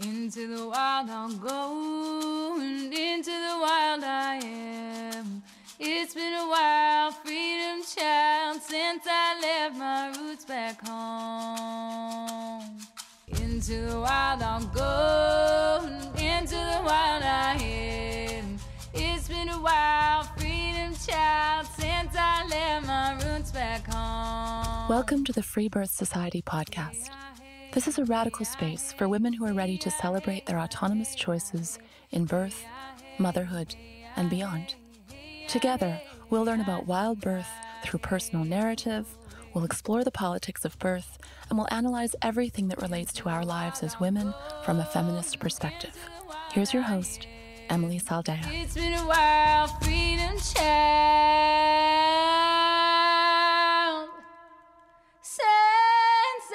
Into the wild I'll go, and into the wild I am. It's been a while, freedom child, since I left my roots back home. Into the wild I'll go, and into the wild I am. It's been a while, freedom child, since I left my roots back home. Welcome to the FREEBIRTH Society podcast. This is a radical space for women who are ready to celebrate their autonomous choices in birth, motherhood, and beyond. Together, we'll learn about wild birth through personal narrative, we'll explore the politics of birth, and we'll analyze everything that relates to our lives as women from a feminist perspective. Here's your host, Emily Saldea. It's been a while, freedom child, since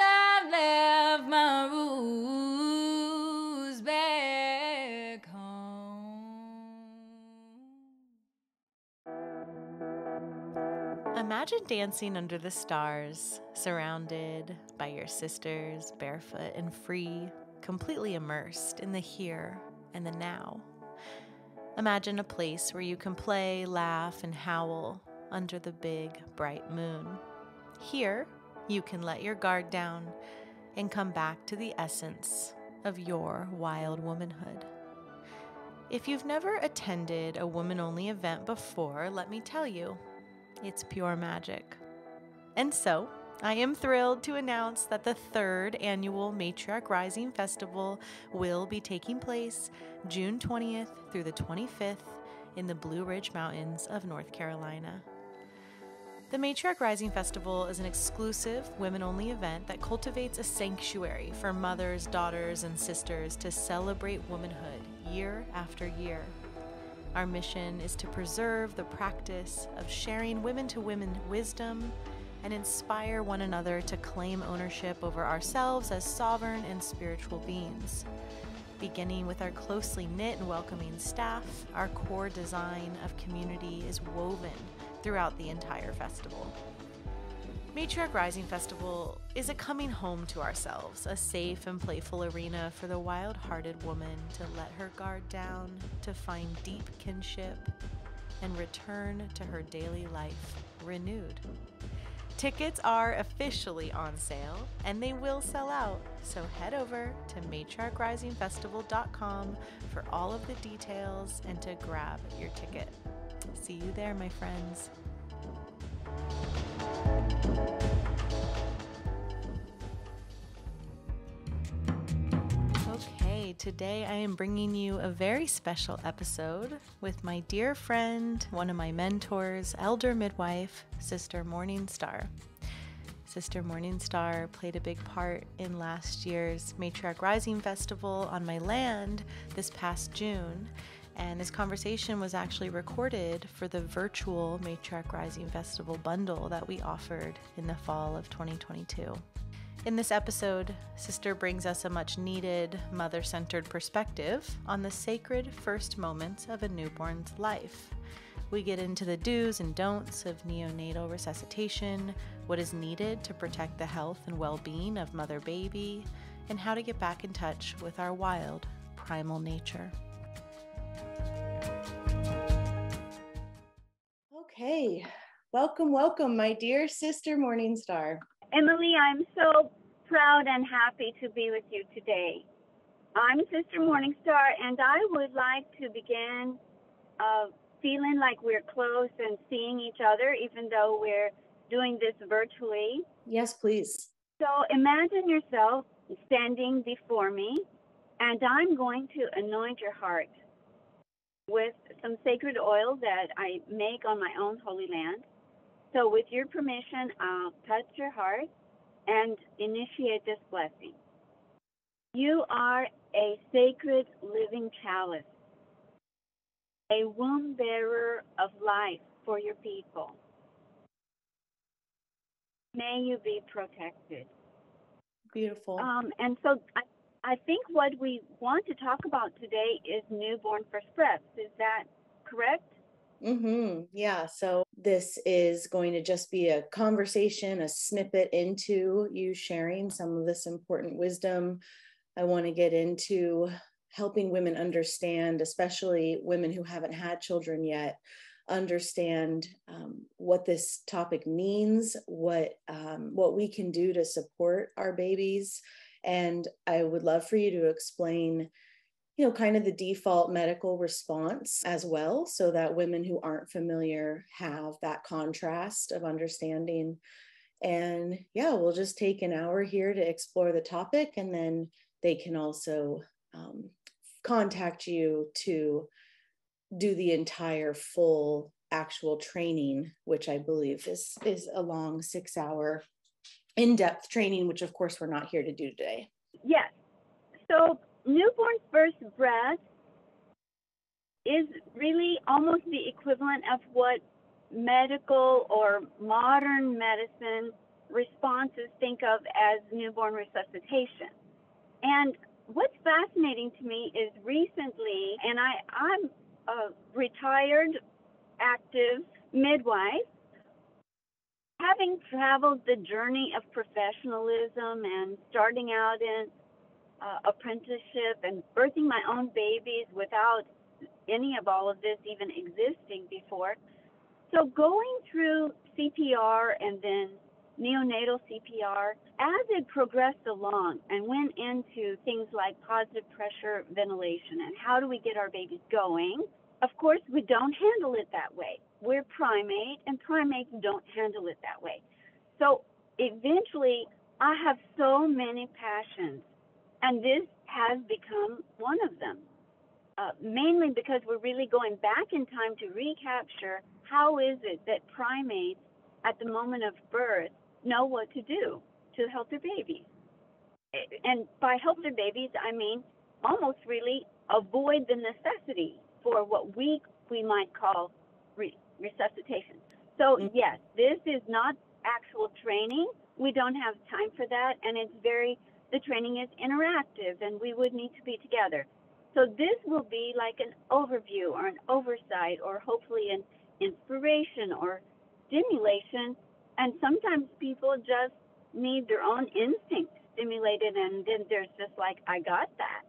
I left my roots back home. Imagine dancing under the stars, surrounded by your sisters, barefoot and free, completely immersed in the here and the now. Imagine a place where you can play, laugh, and howl under the big, bright moon. Here, you can let your guard down and come back to the essence of your wild womanhood. If you've never attended a woman-only event before, let me tell you, it's pure magic. And so, I am thrilled to announce that the third annual Matriarch Rising Festival will be taking place June 20th through the 25th in the Blue Ridge Mountains of North Carolina. The Matriarch Rising Festival is an exclusive women-only event that cultivates a sanctuary for mothers, daughters, and sisters to celebrate womanhood year after year. Our mission is to preserve the practice of sharing women-to-women wisdom and inspire one another to claim ownership over ourselves as sovereign and spiritual beings. Beginning with our closely knit and welcoming staff, our core design of community is woven throughout the entire festival. Matriarch Rising Festival is a coming home to ourselves, a safe and playful arena for the wild-hearted woman to let her guard down, to find deep kinship, and return to her daily life renewed. Tickets are officially on sale, and they will sell out, so head over to matriarchrisingfestival.com for all of the details and to grab your ticket. See you there, my friends. Okay, today I am bringing you a very special episode with my dear friend, one of my mentors, Elder Midwife Sister Morningstar. Sister Morningstar played a big part in last year's Matriarch Rising Festival on my land this past June, and this conversation was actually recorded for the virtual Matriarch Rising Festival bundle that we offered in the fall of 2022. In this episode, Sister brings us a much-needed, mother-centered perspective on the sacred first moments of a newborn's life. We get into the do's and don'ts of neonatal resuscitation, what is needed to protect the health and well-being of mother-baby, and how to get back in touch with our wild, primal nature. Okay, welcome, my dear Sister Morningstar. Emily, I'm so proud and happy to be with you today. I'm Sister Morningstar, and I would like to begin feeling like we're close and seeing each other, even though we're doing this virtually. Yes, please. So imagine yourself standing before me, and I'm going to anoint your heart with some sacred oil that I make on my own holy land. So with your permission, I'll touch your heart and initiate this blessing. You are a sacred living chalice, a womb bearer of life for your people. May you be protected. Beautiful. And so I think what we want to talk about today is newborn first breaths. Is that correct? Yeah, so this is going to just be a conversation, a snippet into you sharing some of this important wisdom I want to get into helping women understand, especially women who haven't had children yet, understand what this topic means, what we can do to support our babies. And I would love for you to explain, kind of the default medical response as well, so that women who aren't familiar have that contrast of understanding. And yeah, we'll just take an hour here to explore the topic, and then they can also contact you to do the entire full actual training, which I believe is a long 6-hour in-depth training, which of course we're not here to do today. Yes. So newborn first breath is really almost the equivalent of what medical or modern medicine responses think of as newborn resuscitation. And what's fascinating to me is recently, and I'm a retired active midwife, having traveled the journey of professionalism and starting out in apprenticeship and birthing my own babies without any of all of this even existing before. So going through CPR and then neonatal CPR, as it progressed along and went into things like positive pressure ventilation and how do we get our babies going, of course, we don't handle it that way. We're primate, and primates don't handle it that way. So eventually, I have so many passions, and this has become one of them, mainly because we're really going back in time to recapture how is it that primates at the moment of birth know what to do to help their babies. And by help their babies, I mean almost really avoid the necessity for what we might call resuscitation. So yes, this is not actual training. We don't have time for that, and the training is interactive, and we would need to be together. So this will be like an overview or an oversight or hopefully an inspiration or stimulation. And sometimes people just need their own instincts stimulated, and then there's just like, I got that.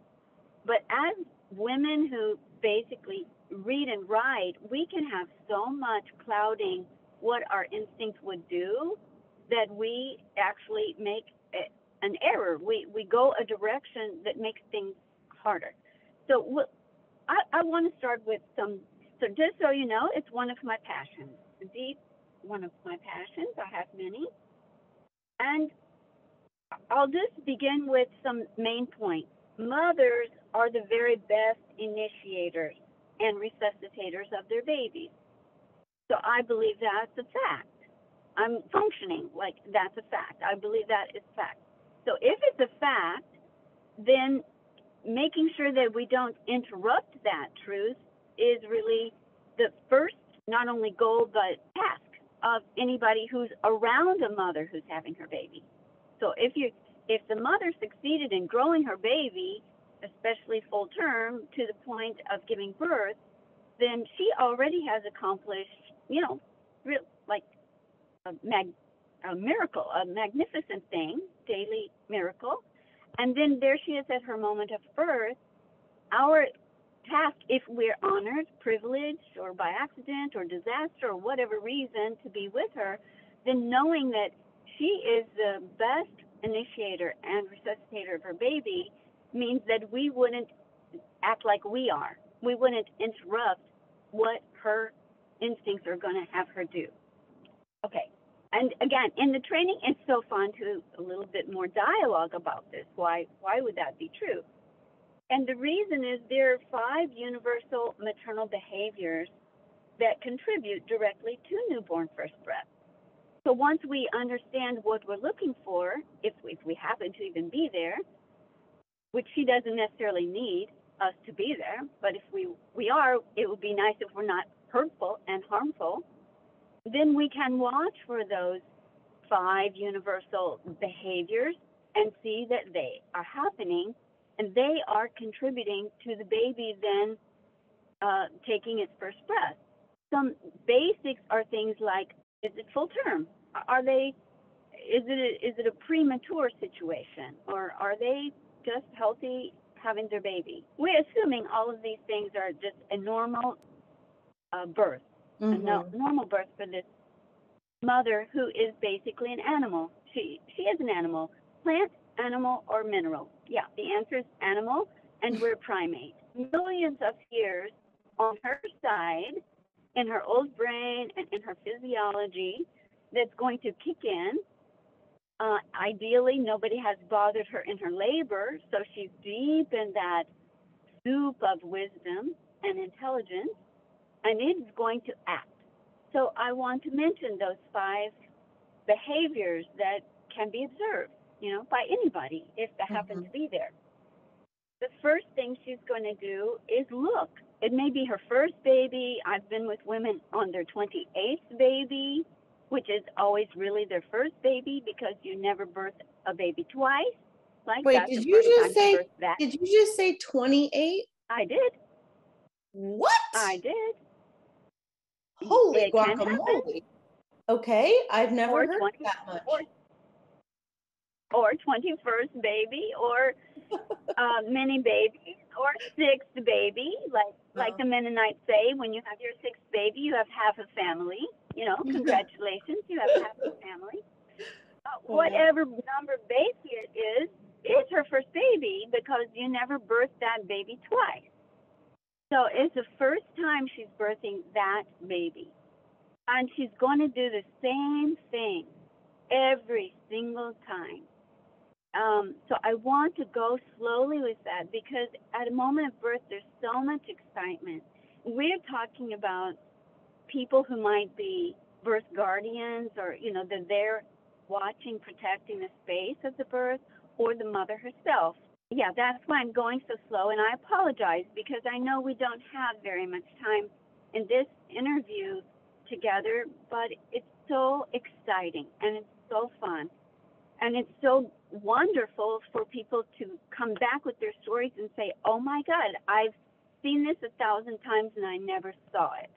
But as women who basically read and write, we can have so much clouding what our instincts would do that we actually make an error. We go a direction that makes things harder. So I want to start with so just so you know, it's one of my passions, deep one of my passions. I have many. And I'll just begin with some main points. Mothers are the very best initiators and resuscitators of their babies. So I believe that's a fact. I'm functioning like that's a fact. I believe that is fact. So if it's a fact, then making sure that we don't interrupt that truth is really the first, not only goal, but task of anybody who's around a mother who's having her baby. So if the mother succeeded in growing her baby, especially full term, to the point of giving birth, then she already has accomplished, like a miracle, a magnificent thing, daily miracle. And then there she is at her moment of birth. Our task, if we're honored, privileged, or by accident or disaster or whatever reason to be with her, then knowing that she is the best initiator and resuscitator of her baby means that we wouldn't act like we are. We wouldn't interrupt what her instincts are going to have her do. Okay. And again, in the training, it's so fun to a little bit more dialogue about this. Why would that be true? And the reason is there are 5 universal maternal behaviors that contribute directly to newborn first breath. So once we understand what we're looking for, if we happen to even be there, which she doesn't necessarily need us to be there, but if we are, it would be nice if we're not hurtful and harmful, then we can watch for those 5 universal behaviors and see that they are happening and they are contributing to the baby then taking its first breath. Some basics are things like, is it full term? Is it a premature situation? Or are they just healthy, having their baby. We're assuming all of these things are just a normal birth, a normal birth for this mother who is basically an animal. She is an animal, plant, animal, or mineral. Yeah, the answer is animal, and we're primate. Millions of years on her side, in her old brain and in her physiology, that's going to kick in. Ideally, nobody has bothered her in her labor, so she's deep in that soup of wisdom and intelligence, and it's going to act. So I want to mention those 5 behaviors that can be observed, by anybody if they happen to be there. The first thing she's going to do is look. It may be her first baby. I've been with women on their 28th baby, which is always really their first baby because you never birth a baby twice. Wait, did you just say 28? I did. What? I did. Holy guacamole. Okay, I've never heard that much. Or 21st baby, or mini babies, or 6th baby, like the Mennonites say, when you have your 6th baby, you have half a family. Congratulations, you have half a family. Whatever number baby it is, it's her first baby because you never birthed that baby twice. So it's the first time she's birthing that baby. And she's going to do the same thing every single time. So I want to go slowly with that because at a moment of birth, there's so much excitement. We're talking about people who might be birth guardians or, they're there watching, protecting the space of the birth, or the mother herself. Yeah, that's why I'm going so slow, and I apologize because I know we don't have very much time in this interview together, but it's so exciting and it's so fun. And it's so wonderful for people to come back with their stories and say, oh my God, I've seen this 1,000 times and I never saw it.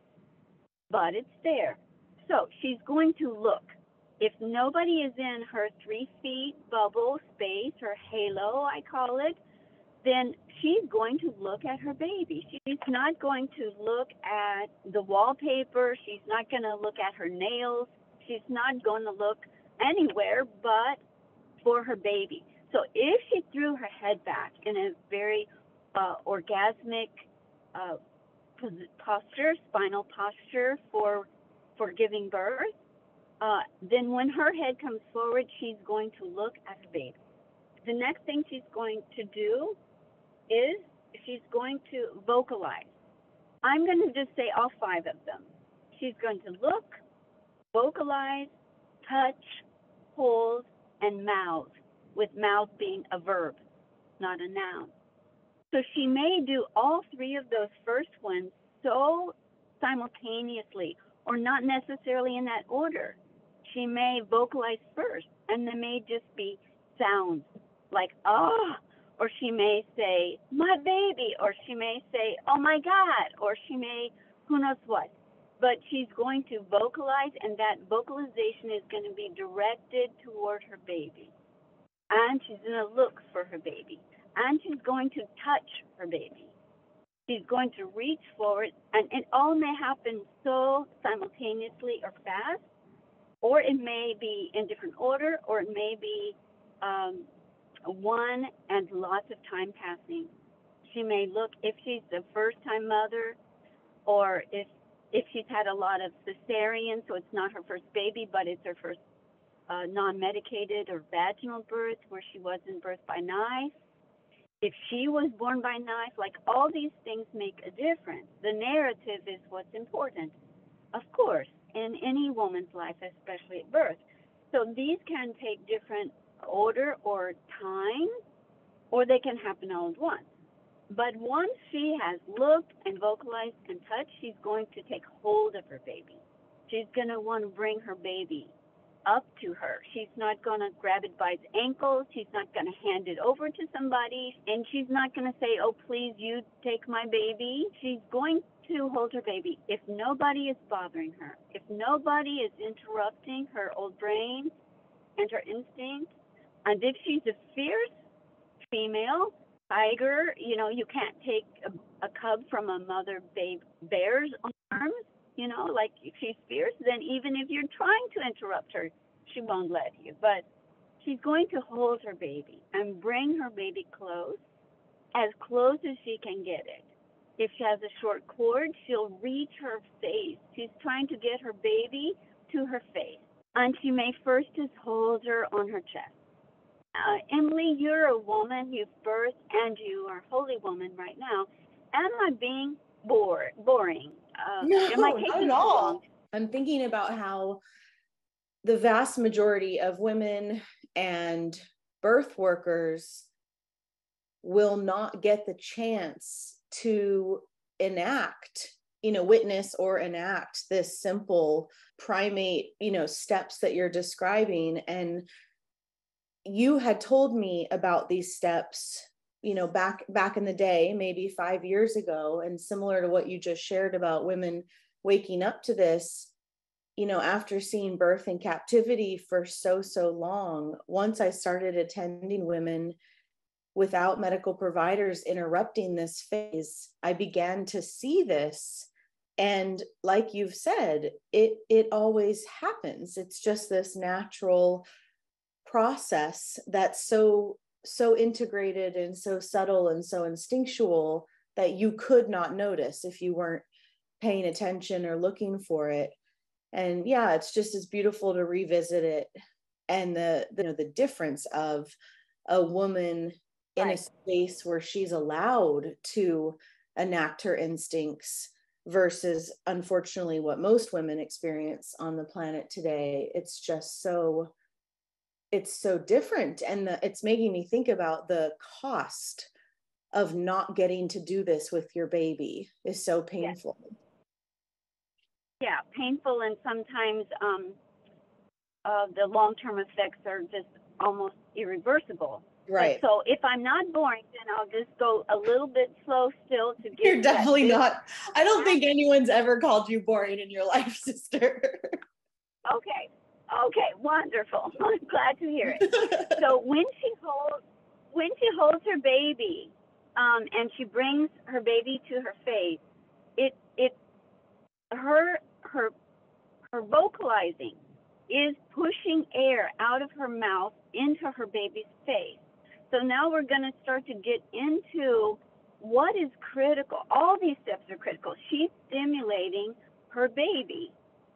But it's there. So she's going to look. If nobody is in her 3 feet bubble space, her halo, I call it, then she's going to look at her baby. She's not going to look at the wallpaper. She's not going to look at her nails. She's not going to look anywhere but for her baby. So if she threw her head back in a very orgasmic posture, spinal posture for giving birth, then when her head comes forward, she's going to look at her baby. The next thing she's going to do is she's going to vocalize. I'm going to just say all 5 of them. She's going to look, vocalize, touch, hold, and mouth, with mouth being a verb, not a noun. So she may do all 3 of those first ones so simultaneously, or not necessarily in that order. She may vocalize first, and they may just be sounds like, oh, or she may say, my baby, or she may say, oh my God, or she may, who knows what. But she's going to vocalize, and that vocalization is going to be directed toward her baby. And she's going to look for her baby. And she's going to touch her baby. She's going to reach forward, and it all may happen so simultaneously or fast, or it may be in different order, or it may be one and lots of time passing. She may look, if she's a first-time mother, or if she's had a lot of cesarean, so it's not her first baby, but it's her first non-medicated or vaginal birth where she wasn't birthed by knife. If she was born by knife, like all these things make a difference. The narrative is what's important, of course, in any woman's life, especially at birth. So these can take different order or time, or they can happen all at once. But once she has looked and vocalized and touched, she's going to take hold of her baby. She's going to want to bring her baby up to her. She's not going to grab it by its ankles. She's not going to hand it over to somebody. And she's not going to say, oh, please, you take my baby. She's going to hold her baby. If nobody is bothering her, if nobody is interrupting her old brain and her instinct, and if she's a fierce, female tiger, you can't take a cub from a mother bear's arms, like if she's fierce, then even if you're trying to interrupt her, she won't let you. But she's going to hold her baby and bring her baby close, as close as she can get it. If she has a short cord, she'll reach her face. She's trying to get her baby to her face. And she may first just hold her on her chest. Emily, you're a woman, you've birthed, and you are a holy woman right now. Am I being boring? No, am I taking not at all. I'm thinking about how the vast majority of women and birth workers will not get the chance to witness or enact this simple primate, steps that you're describing. And you had told me about these steps, back in the day, maybe 5 years ago, and similar to what you just shared about women waking up to this, after seeing birth in captivity for so long. Once I started attending women without medical providers interrupting this phase, I began to see this. And like you've said, it always happens. It's just this natural process that's so integrated and so subtle and so instinctual that you could not notice if you weren't paying attention or looking for it. And yeah, it's just as beautiful to revisit it, and the difference of a woman in a space where she's allowed to enact her instincts versus, unfortunately, what most women experience on the planet today. It's just it's so different. And it's making me think about the cost of not getting to do this with your baby is so painful. Yeah, painful, and sometimes the long-term effects are just almost irreversible. Right. So if I'm not boring, then I'll just go a little bit slow still to get. You're definitely not. I don't think anyone's ever called you boring in your life, sister. Okay, wonderful. I'm glad to hear it. So when she holds her baby, and she brings her baby to her face, her vocalizing is pushing air out of her mouth into her baby's face. So now we're going to start to get into what is critical. All these steps are critical. She's stimulating her baby.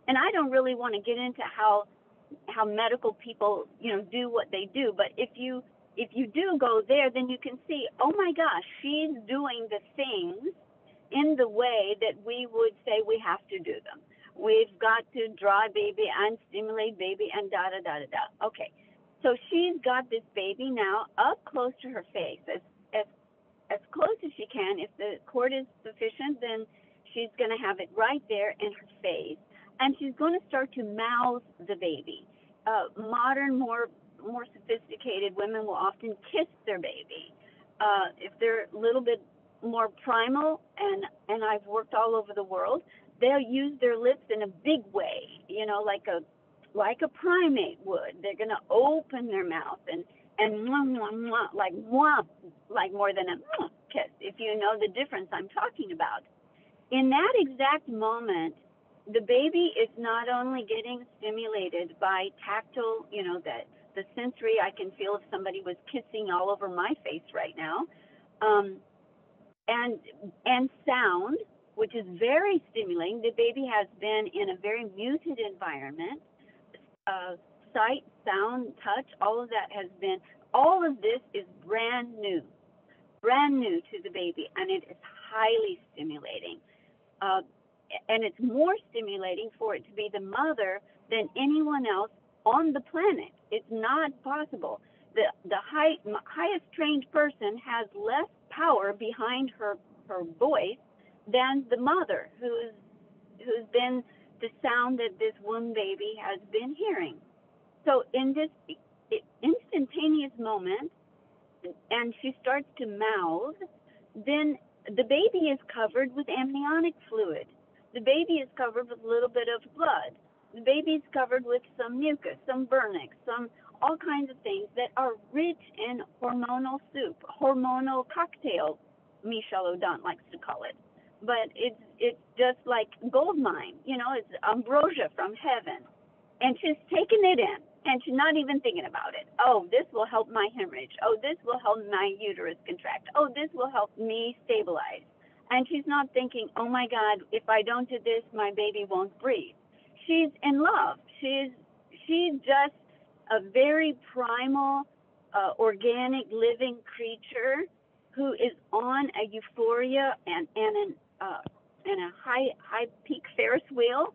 And I don't really want to get into how medical people, do what they do. But if you do go there, then you can see, oh my gosh, she's doing the things in the way that we would say we have to do them. We've got to draw baby and stimulate baby and da-da-da-da-da. Okay, so she's got this baby now up close to her face, as close as she can. If the cord is sufficient, then she's going to have it right there in her face. And she's going to start to mouth the baby. Modern, more sophisticated women will often kiss their baby. If they're a little bit more primal, and I've worked all over the world, they'll use their lips in a big way, like a primate would. They're going to open their mouth and mwah, mwah, mwah, like more than a mwah kiss, if you know the difference I'm talking about. In that exact moment, the baby is not only getting stimulated by tactile, the sensory. I can feel if somebody was kissing all over my face right now, and sound, which is very stimulating. The baby has been in a very muted environment. Sight, sound, touch, all of this is brand new to the baby, and it is highly stimulating. And it's more stimulating for it to be the mother than anyone else on the planet. It's not possible. The highest trained person has less power behind her voice than the mother, who's been the sound that this womb baby has been hearing. So in this instantaneous moment, and she starts to mouth, then the baby is covered with amniotic fluid. The baby is covered with a little bit of blood. The baby is covered with some mucus, some vernix, all kinds of things that are rich in hormonal soup, hormonal cocktail, Michelle O'Donnell likes to call it. But it's just like gold mine, it's ambrosia from heaven. And she's taking it in, and she's not even thinking about it. Oh, this will help my hemorrhage. Oh, this will help my uterus contract. Oh, this will help me stabilize. And she's not thinking, oh my God, if I don't do this, my baby won't breathe. She's in love. She's just a very primal, organic, living creature who is on a euphoria and a high peak Ferris wheel,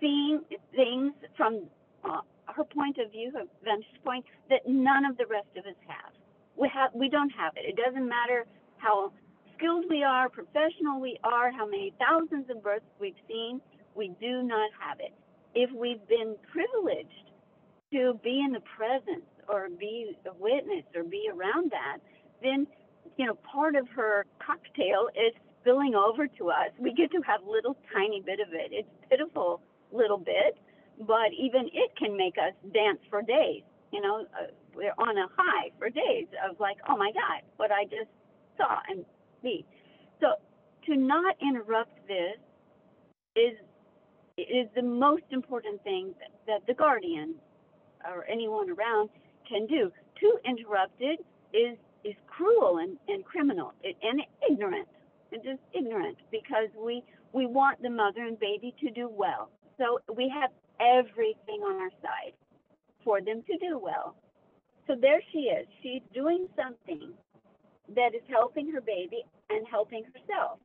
seeing things from her point of view, her vantage point, that none of the rest of us have. We don't have it. It doesn't matter how skilled we are, professional we are, how many thousands of births we've seen, we do not have it. If we've been privileged to be in the presence or be a witness or be around that, then, part of her cocktail is spilling over to us. We get to have little tiny bit of it. It's pitiful little bit, but even it can make us dance for days. We're on a high for days of like, oh my God, what I just saw and see. So to not interrupt this is the most important thing that the guardian or anyone around can do. To interrupt it is cruel and criminal and ignorant. It's just ignorant, because we want the mother and baby to do well. So we have everything on our side for them to do well. So there she is. She's doing something that is helping her baby and helping herself.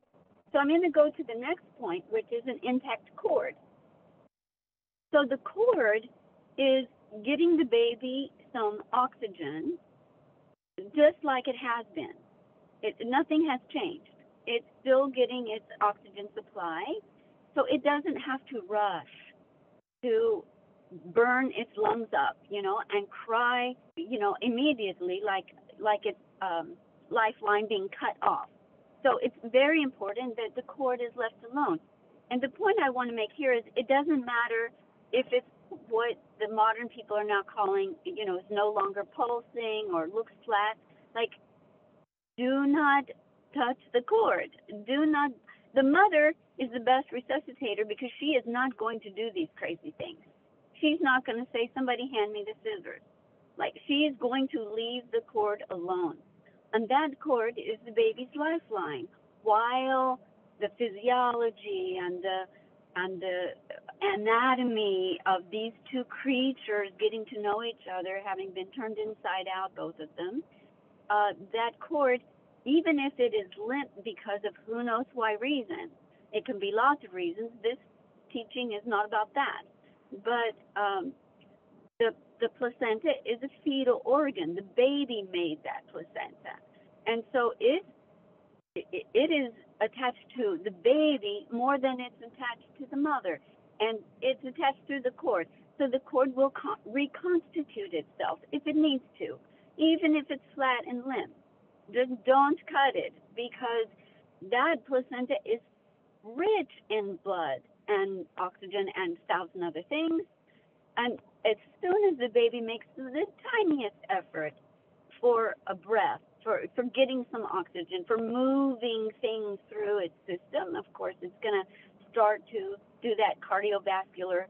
So I'm going to go to the next point, which is an intact cord. So the cord is getting the baby some oxygen, just like it has been. Nothing has changed. It's still getting its oxygen supply, so it doesn't have to rush to burn its lungs up, and cry, immediately like it's lifeline being cut off. So it's very important that the cord is left alone. And the point I want to make here is it doesn't matter if it's what the modern people are now calling, is no longer pulsing or looks flat. Like, do not touch the cord. The mother is the best resuscitator, because she is not going to do these crazy things. She's not going to say, somebody hand me the scissors. Like, she is going to leave the cord alone. And that cord is the baby's lifeline, while the physiology and the anatomy of these two creatures getting to know each other, having been turned inside out, both of them, that cord, even if it is limp because of who knows why reason, it can be lots of reasons. This teaching is not about that. But the placenta is a fetal organ. The baby made that placenta. And so it is attached to the baby more than it's attached to the mother. And it's attached through the cord. So the cord will reconstitute itself if it needs to, even if it's flat and limp. Just don't cut it, because that placenta is rich in blood and oxygen and 1,000 other things. And as soon as the baby makes the tiniest effort for a breath, for getting some oxygen, for moving things through its system, of course, it's going to start to do that cardiovascular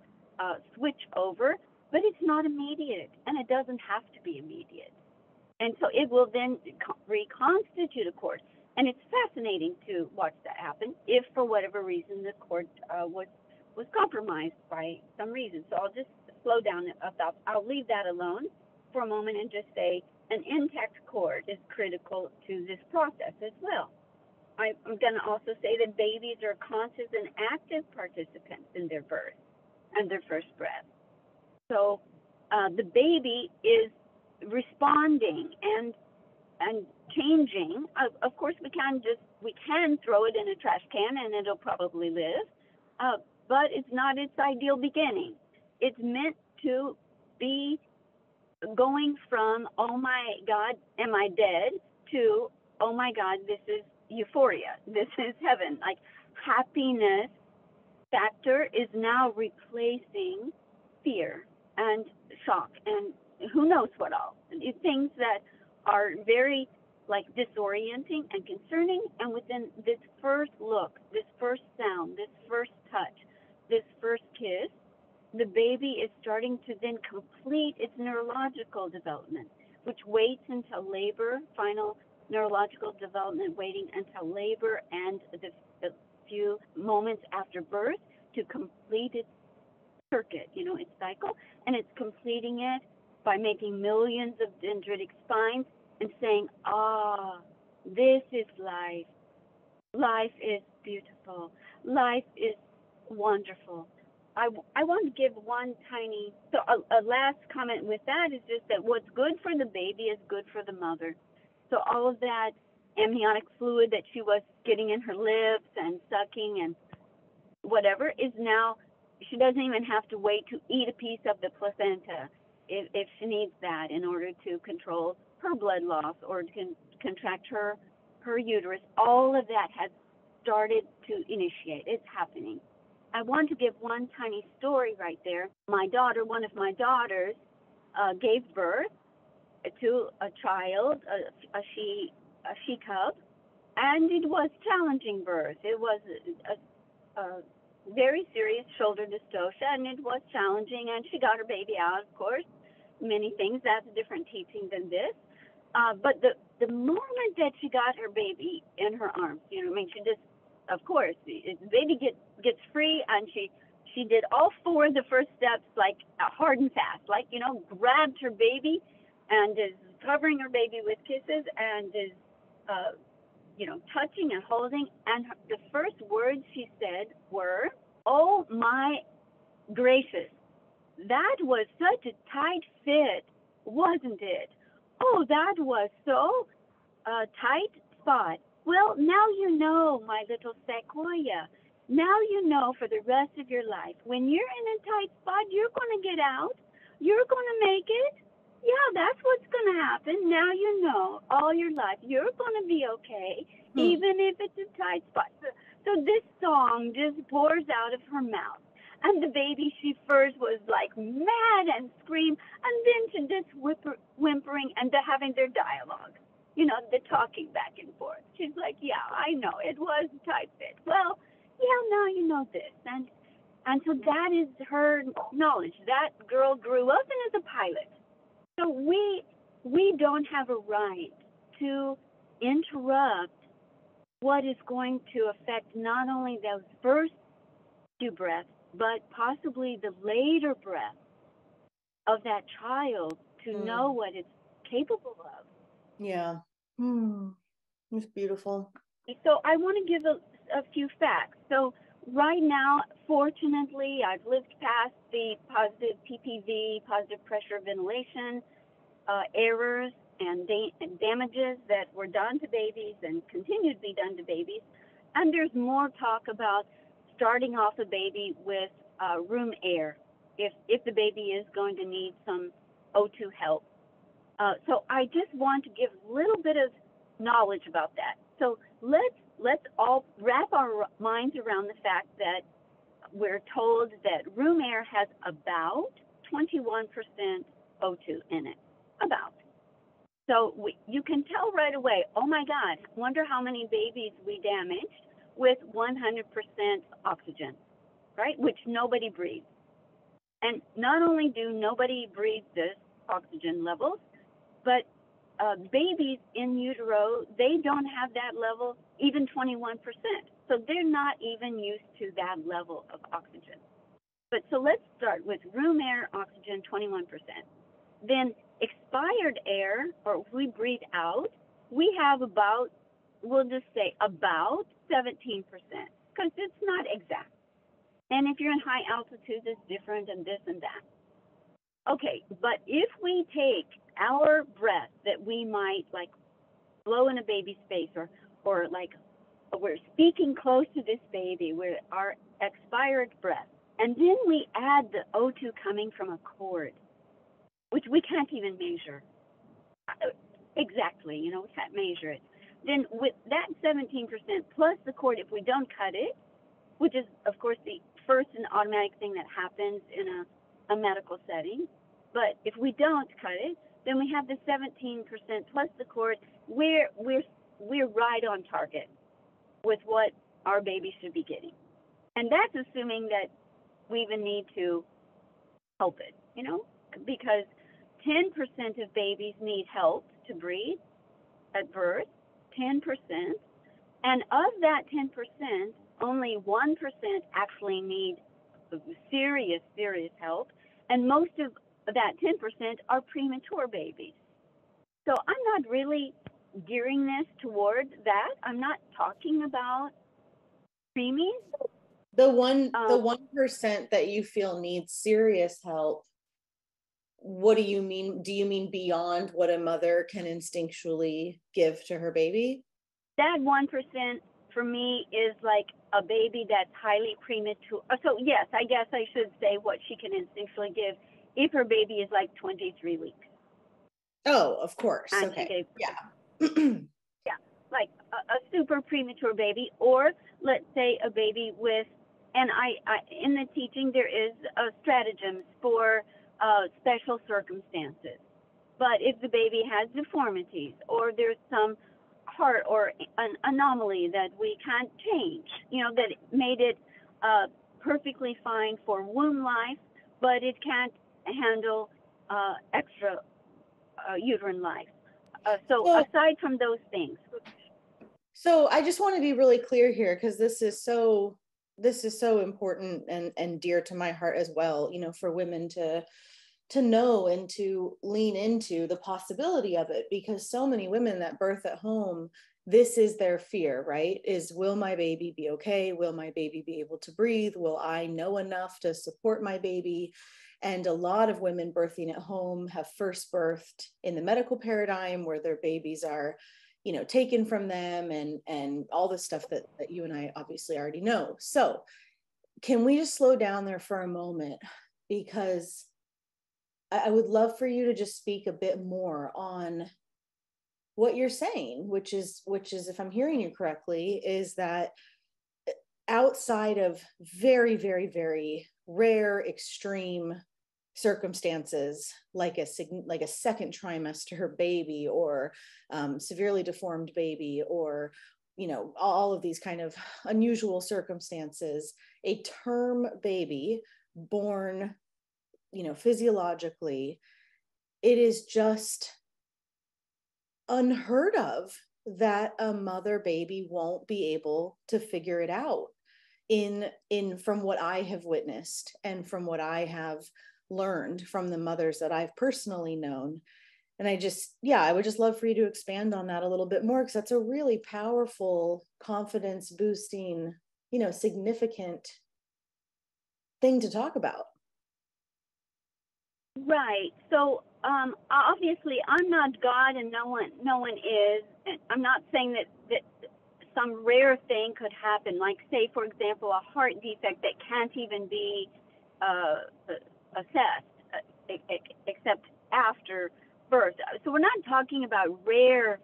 switch over, but it's not immediate, and it doesn't have to be immediate. And so it will then reconstitute a cord. And it's fascinating to watch that happen if, for whatever reason, the cord was compromised by some reason. So I'll just slow down. I'll leave that alone for a moment and just say an intact cord is critical to this process as well. I'm going to also say that babies are conscious and active participants in their birth and their first breath. So the baby is responding and changing. Of course, we can throw it in a trash can and it'll probably live, but it's not its ideal beginning. It's meant to be going from, oh my God, am I dead, to, oh my God, this is euphoria. This is heaven. Like, happiness factor is now replacing fear and shock and who knows what all. Things that are very like disorienting and concerning. And within this first look, this first sound, this first touch, this first kiss, the baby is starting to then complete its neurological development, which waits until labor, final neurological development waiting until labor and the few moments after birth to complete its circuit, its cycle. And it's completing it by making millions of dendritic spines and saying, this is life. Life is beautiful. Life is wonderful. I want to give one tiny, so a last comment with that is just that what's good for the baby is good for the mother. So all of that amniotic fluid that she was getting in her lips and sucking and whatever is now, she doesn't even have to wait to eat a piece of the placenta if she needs that in order to control her blood loss or to contract her uterus. All of that has started to initiate. It's happening. I want to give one tiny story right there. My daughter, one of my daughters, gave birth to a child, a she cub, and it was challenging birth. It was a very serious shoulder dystocia, and it was challenging, and she got her baby out, of course. Many things, that's a different teaching than this. But the moment that she got her baby in her arms, she just, of course, the baby gets free, and she did all four of the first steps like hard and fast, like, grabbed her baby and is covering her baby with kisses and is, touching and holding. And the first words she said were, "Oh my gracious, that was such a tight fit, wasn't it? Oh, that was so tight spot. Well, now you know, my little sequoia. Now you know for the rest of your life. When you're in a tight spot, you're going to get out. You're going to make it. Yeah, that's what's going to happen. Now you know all your life. You're going to be okay, even if it's a tight spot." So this song just pours out of her mouth. And the baby, she first was like mad and scream, and then to this whimpering and having their dialogue, the talking back and forth. She's like, "Yeah, I know, it was a tight fit. Well, yeah, now you know this." And so that is her knowledge. That girl grew up and is a pilot. So we don't have a right to interrupt what is going to affect not only those first few breaths, but possibly the later breath of that child to know what it's capable of. Yeah. It's beautiful. So I want to give a few facts. So right now, fortunately, I've lived past the positive PPV, positive pressure ventilation, errors and damages that were done to babies and continue to be done to babies. And there's more talk about starting off a baby with room air if the baby is going to need some O2 help. So I just want to give a little bit of knowledge about that. So let's all wrap our minds around the fact that we're told that room air has about 21% O2 in it, about. So you can tell right away, oh my God, wonder how many babies we damaged with 100% oxygen, right? Which nobody breathes. And not only do nobody breathe this oxygen levels, but babies in utero, they don't have that level, even 21%. So they're not even used to that level of oxygen. But so let's start with room air, oxygen, 21%. Then expired air, or if we breathe out, we have about, we'll just say about 17%, because it's not exact. And if you're in high altitudes, it's different and this and that. Okay, but if we take our breath that we might like blow in a baby's face, or like we're speaking close to this baby with our expired breath, and then we add the O2 coming from a cord, which we can't even measure exactly, we can't measure it. Then with that 17% plus the cord, if we don't cut it, which is, of course, the first and automatic thing that happens in a medical setting, But if we don't cut it, then we have the 17% plus the cord. We're right on target with what our baby should be getting. And that's assuming that we even need to help it, because 10% of babies need help to breathe at birth, 10%. And of that 10%, only 1% actually need serious, serious help. And most of that 10% are premature babies. So I'm not really gearing this toward that. I'm not talking about preemies. The 1% that you feel needs serious help, what do you mean? Do you mean beyond what a mother can instinctually give to her baby? That 1% for me is like a baby that's highly premature. So yes, I guess I should say what she can instinctually give if her baby is like 23 weeks. Oh, of course. And okay. Yeah. Yeah, like a super premature baby, or let's say a baby with, and I in the teaching there is stratagems for special circumstances. But if the baby has deformities, or there's some heart or an anomaly that we can't change, that made it perfectly fine for womb life, but it can't handle extra uterine life. So aside from those things. So I just want to be really clear here, because this is so important and dear to my heart as well, for women to know and to lean into the possibility of it, because so many women that birth at home, this is their fear, right? Is, will my baby be okay? Will my baby be able to breathe? Will I know enough to support my baby? And a lot of women birthing at home have first birthed in the medical paradigm, where their babies are, taken from them, and all the stuff that you and I obviously already know. So can we just slow down there for a moment? Because I would love for you to just speak a bit more on what you're saying, which is, if I'm hearing you correctly, is that outside of very, very, very rare, extreme circumstances, like a second trimester baby, or severely deformed baby, or all of these kind of unusual circumstances, a term baby born physiologically, it is just unheard of that a mother baby won't be able to figure it out in from what I have witnessed and from what I have learned from the mothers that I've personally known. And I would just love for you to expand on that a little bit more, because that's a really powerful, confidence boosting, significant thing to talk about. Right. So obviously I'm not God, and no one is. I'm not saying that some rare thing could happen, like, say, for example, a heart defect that can't even be assessed except after birth. So we're not talking about rare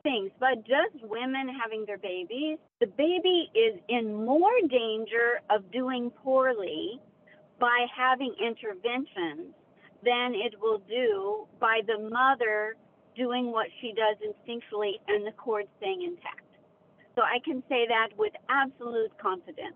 things, but just women having their babies. The baby is in more danger of doing poorly by having interventions than it will do by the mother doing what she does instinctually and the cord staying intact. So I can say that with absolute confidence.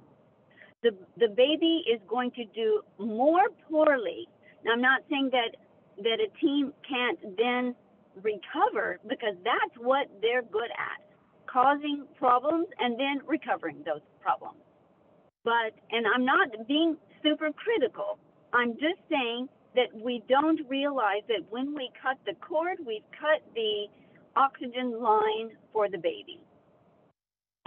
The baby is going to do more poorly. Now, I'm not saying that a team can't then recover, because that's what they're good at, causing problems and then recovering those problems. And I'm not being super critical. I'm just saying that we don't realize that when we cut the cord, we've cut the oxygen line for the baby.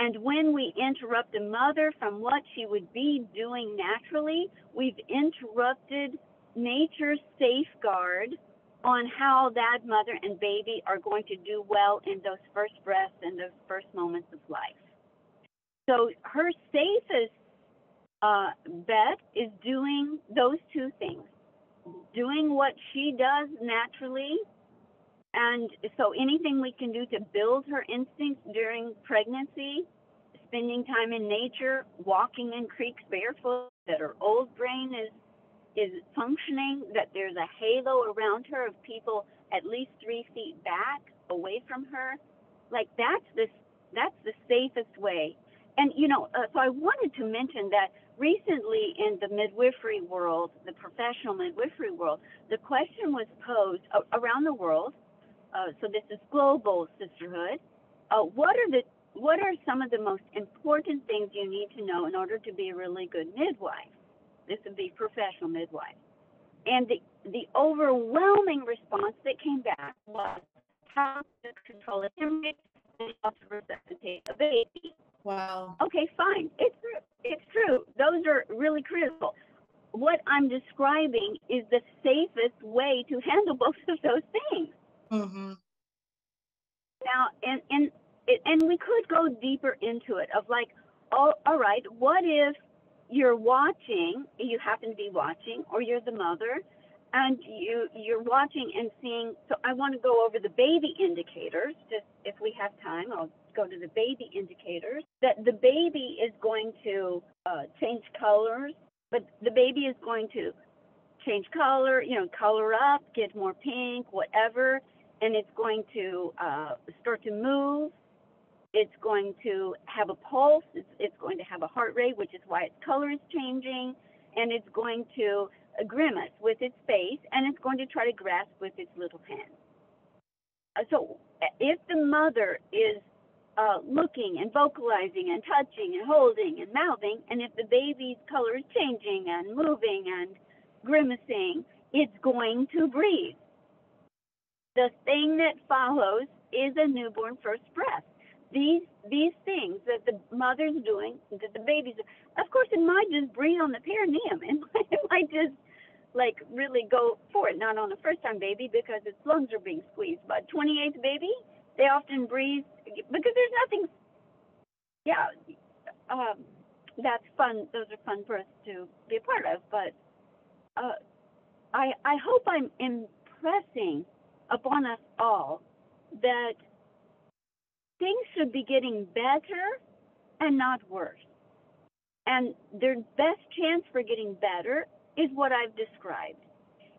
And when we interrupt the mother from what she would be doing naturally, we've interrupted nature's safeguard on how that mother and baby are going to do well in those first breaths and those first moments of life. So her safest bet is doing those two things, doing what she does naturally. And so anything we can do to build her instincts during pregnancy, spending time in nature, walking in creeks barefoot, that her old brain is functioning, that there's a halo around her of people at least 3 feet back away from her. Like that's the safest way. And so I wanted to mention that recently in the midwifery world, the professional midwifery world, the question was posed around the world. So this is global sisterhood. What are some of the most important things you need to know in order to be a really good midwife? This would be professional midwife. And the overwhelming response that came back was how to control a hemorrhage and how to resuscitate a baby. Wow. Okay, fine. It's true. Those are really critical. What I'm describing is the safest way to handle both of those things. Mm-hmm. Now, and we could go deeper into it of like, all right, what if you're watching, you happen to be watching, or you're the mother, and you're watching and seeing, so I want to go over the baby indicators, just if we have time, I'll go to the baby indicators, that the baby is going to change colors, but the baby is going to change color, color up, get more pink, whatever, and it's going to start to move. It's going to have a pulse. It's going to have a heart rate, which is why its color is changing, and it's going to grimace with its face, and it's going to try to grasp with its little hand. So if the mother is looking and vocalizing and touching and holding and mouthing, and if the baby's color is changing and moving and grimacing, it's going to breathe. The thing that follows is a newborn first breath. These things that the mother's doing, that the baby's doing, of course, it might just breathe on the perineum. It might just like really go for it, not on a first-time baby because its lungs are being squeezed. But 28th baby, they often breathe because there's nothing. Yeah, that's fun. Those are fun births to be a part of. But I hope I'm impressing upon us all that things should be getting better and not worse. And their best chance for getting better is what I've described.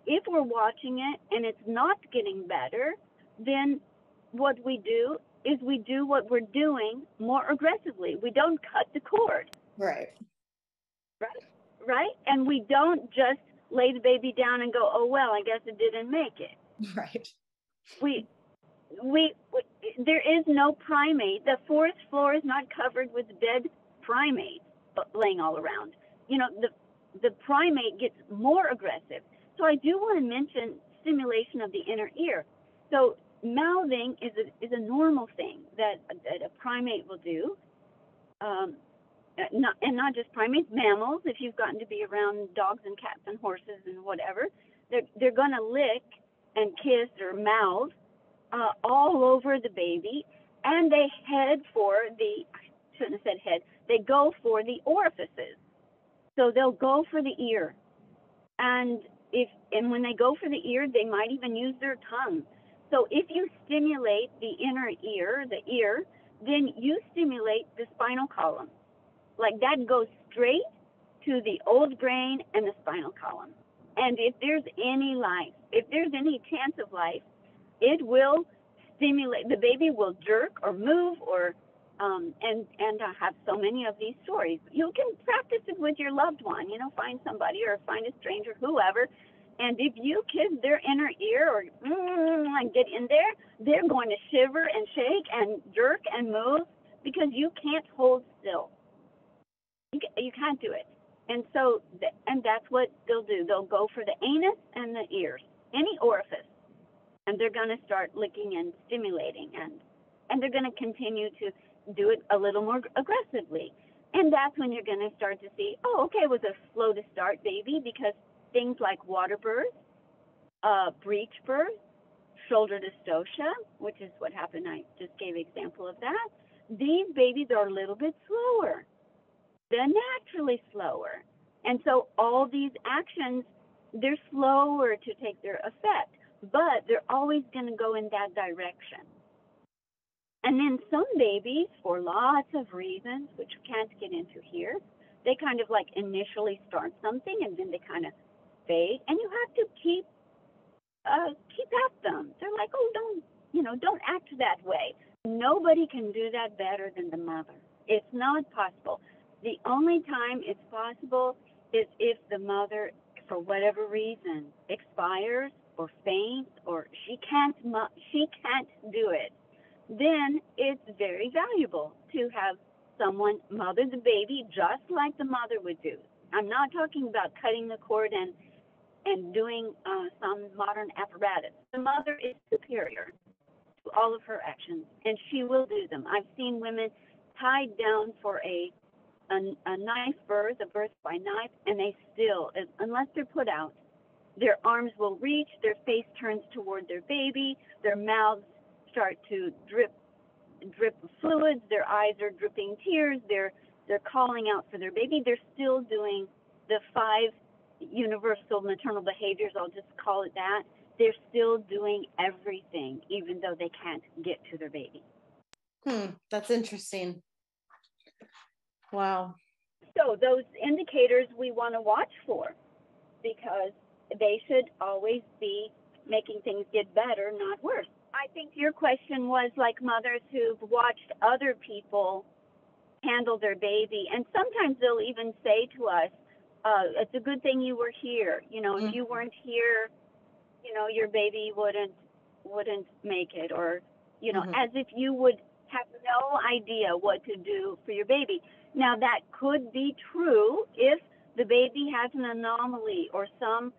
If we're watching it and it's not getting better, then what we do is we do what we're doing more aggressively. We don't cut the cord. Right. Right? And we don't just lay the baby down and go, oh, well, I guess it didn't make it. Right. We there is no primate. The forest floor is not covered with dead primates laying all around. The primate gets more aggressive. So I do want to mention stimulation of the inner ear. So mouthing is a normal thing that a primate will do. Not just primates, mammals. If you've gotten to be around dogs and cats and horses and whatever, they're going to lick and kiss or mouth all over the baby, and they head for I shouldn't have said head, they go for the orifices. So they'll go for the ear. And when they go for the ear, they might even use their tongue. So if you stimulate the inner ear, the ear, then you stimulate the spinal column. Like that goes straight to the old brain and the spinal column. And if there's any life, if there's any chance of life, it will stimulate, the baby will jerk or move or, and I have so many of these stories. You can practice it with your loved one, find somebody or find a stranger, whoever. And if you kiss their inner ear or and get in there, they're going to shiver and shake and jerk and move because you can't hold still. You can't do it. And so, and that's what they'll do. They'll go for the anus and the ears, any orifice. And they're going to start licking and stimulating, and they're going to continue to do it a little more aggressively. And that's when you're going to start to see, oh, okay, it was a slow to start baby because things like water birth, breech birth, shoulder dystocia, which is what happened, I just gave an example of that. These babies are a little bit slower. They're naturally slower. And so all these actions, they're slower to take their effect, but they're always going to go in that direction. And then some babies, for lots of reasons, which we can't get into here, they kind of like initially start something and then they kind of fade, and you have to keep at them. They're like, oh, don't act that way. Nobody can do that better than the mother. It's not possible. The only time it's possible is if the mother, for whatever reason, expires or faints, or she can't do it. Then it's very valuable to have someone mother the baby just like the mother would do. I'm not talking about cutting the cord and doing some modern apparatus. The mother is superior to all of her actions, and she will do them. I've seen women tied down for a knife birth, a birth by knife, and they still, unless they're put out, their arms will reach, their face turns toward their baby, their mouths start to drip fluids, their eyes are dripping tears, they're calling out for their baby. They're still doing the 5 universal maternal behaviors, I'll just call it that. They're still doing everything, even though they can't get to their baby. That's interesting. Wow. So those indicators we want to watch for, because they should always be making things get better, not worse. I think your question was like mothers who've watched other people handle their baby, and sometimes they'll even say to us, it's a good thing you were here. If you weren't here, your baby wouldn't make it, or, as if you would have no idea what to do for your baby. Now, that could be true if the baby has an anomaly or something,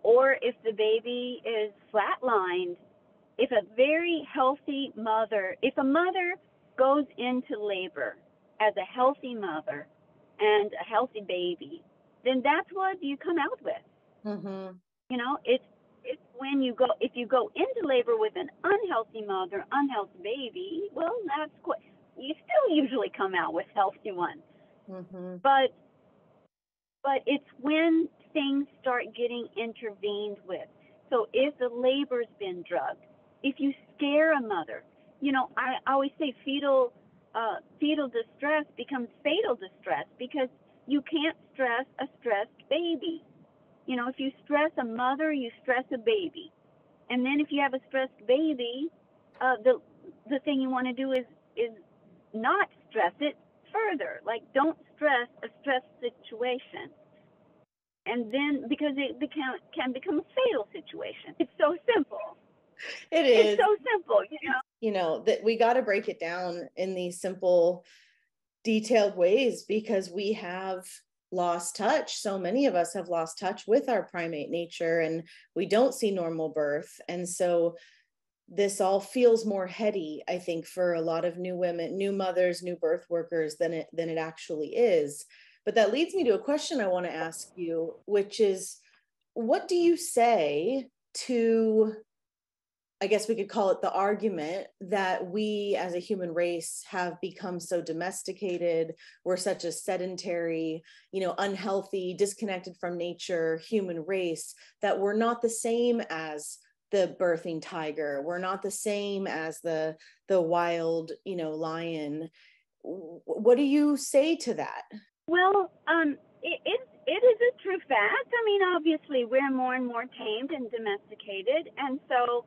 or if the baby is flatlined. If a very healthy mother, if a mother goes into labor as a healthy mother and a healthy baby, then that's what you come out with. Mm-hmm. It's when if you go into labor with an unhealthy mother, unhealthy baby, well, you still usually come out with healthy ones. Mm-hmm. But it's when things start getting intervened with. So if the labor's been drugged, if you scare a mother, I always say fetal distress becomes fatal distress, because you can't stress a stressed baby. If you stress a mother, you stress a baby. And then if you have a stressed baby, the thing you want to do is not stress it further. Like, don't stress a stressed situation. And then, because it can become a fatal situation. It's so simple. It is. It's so simple, that we got to break it down in these simple, detailed ways, because we have lost touch. So many of us have lost touch with our primate nature, and we don't see normal birth. And so this all feels more heady, I think, for a lot of new women, new mothers, new birth workers than it actually is. But that leads me to a question I want to ask you, which is, what do you say to, I guess we could call it the argument that we as a human race have become so domesticated, we're such a sedentary, unhealthy, disconnected from nature human race, that we're not the same as the birthing tiger, we're not the same as the wild, lion. What do you say to that? Well, it is a true fact. I mean, obviously, we're more and more tamed and domesticated, and so.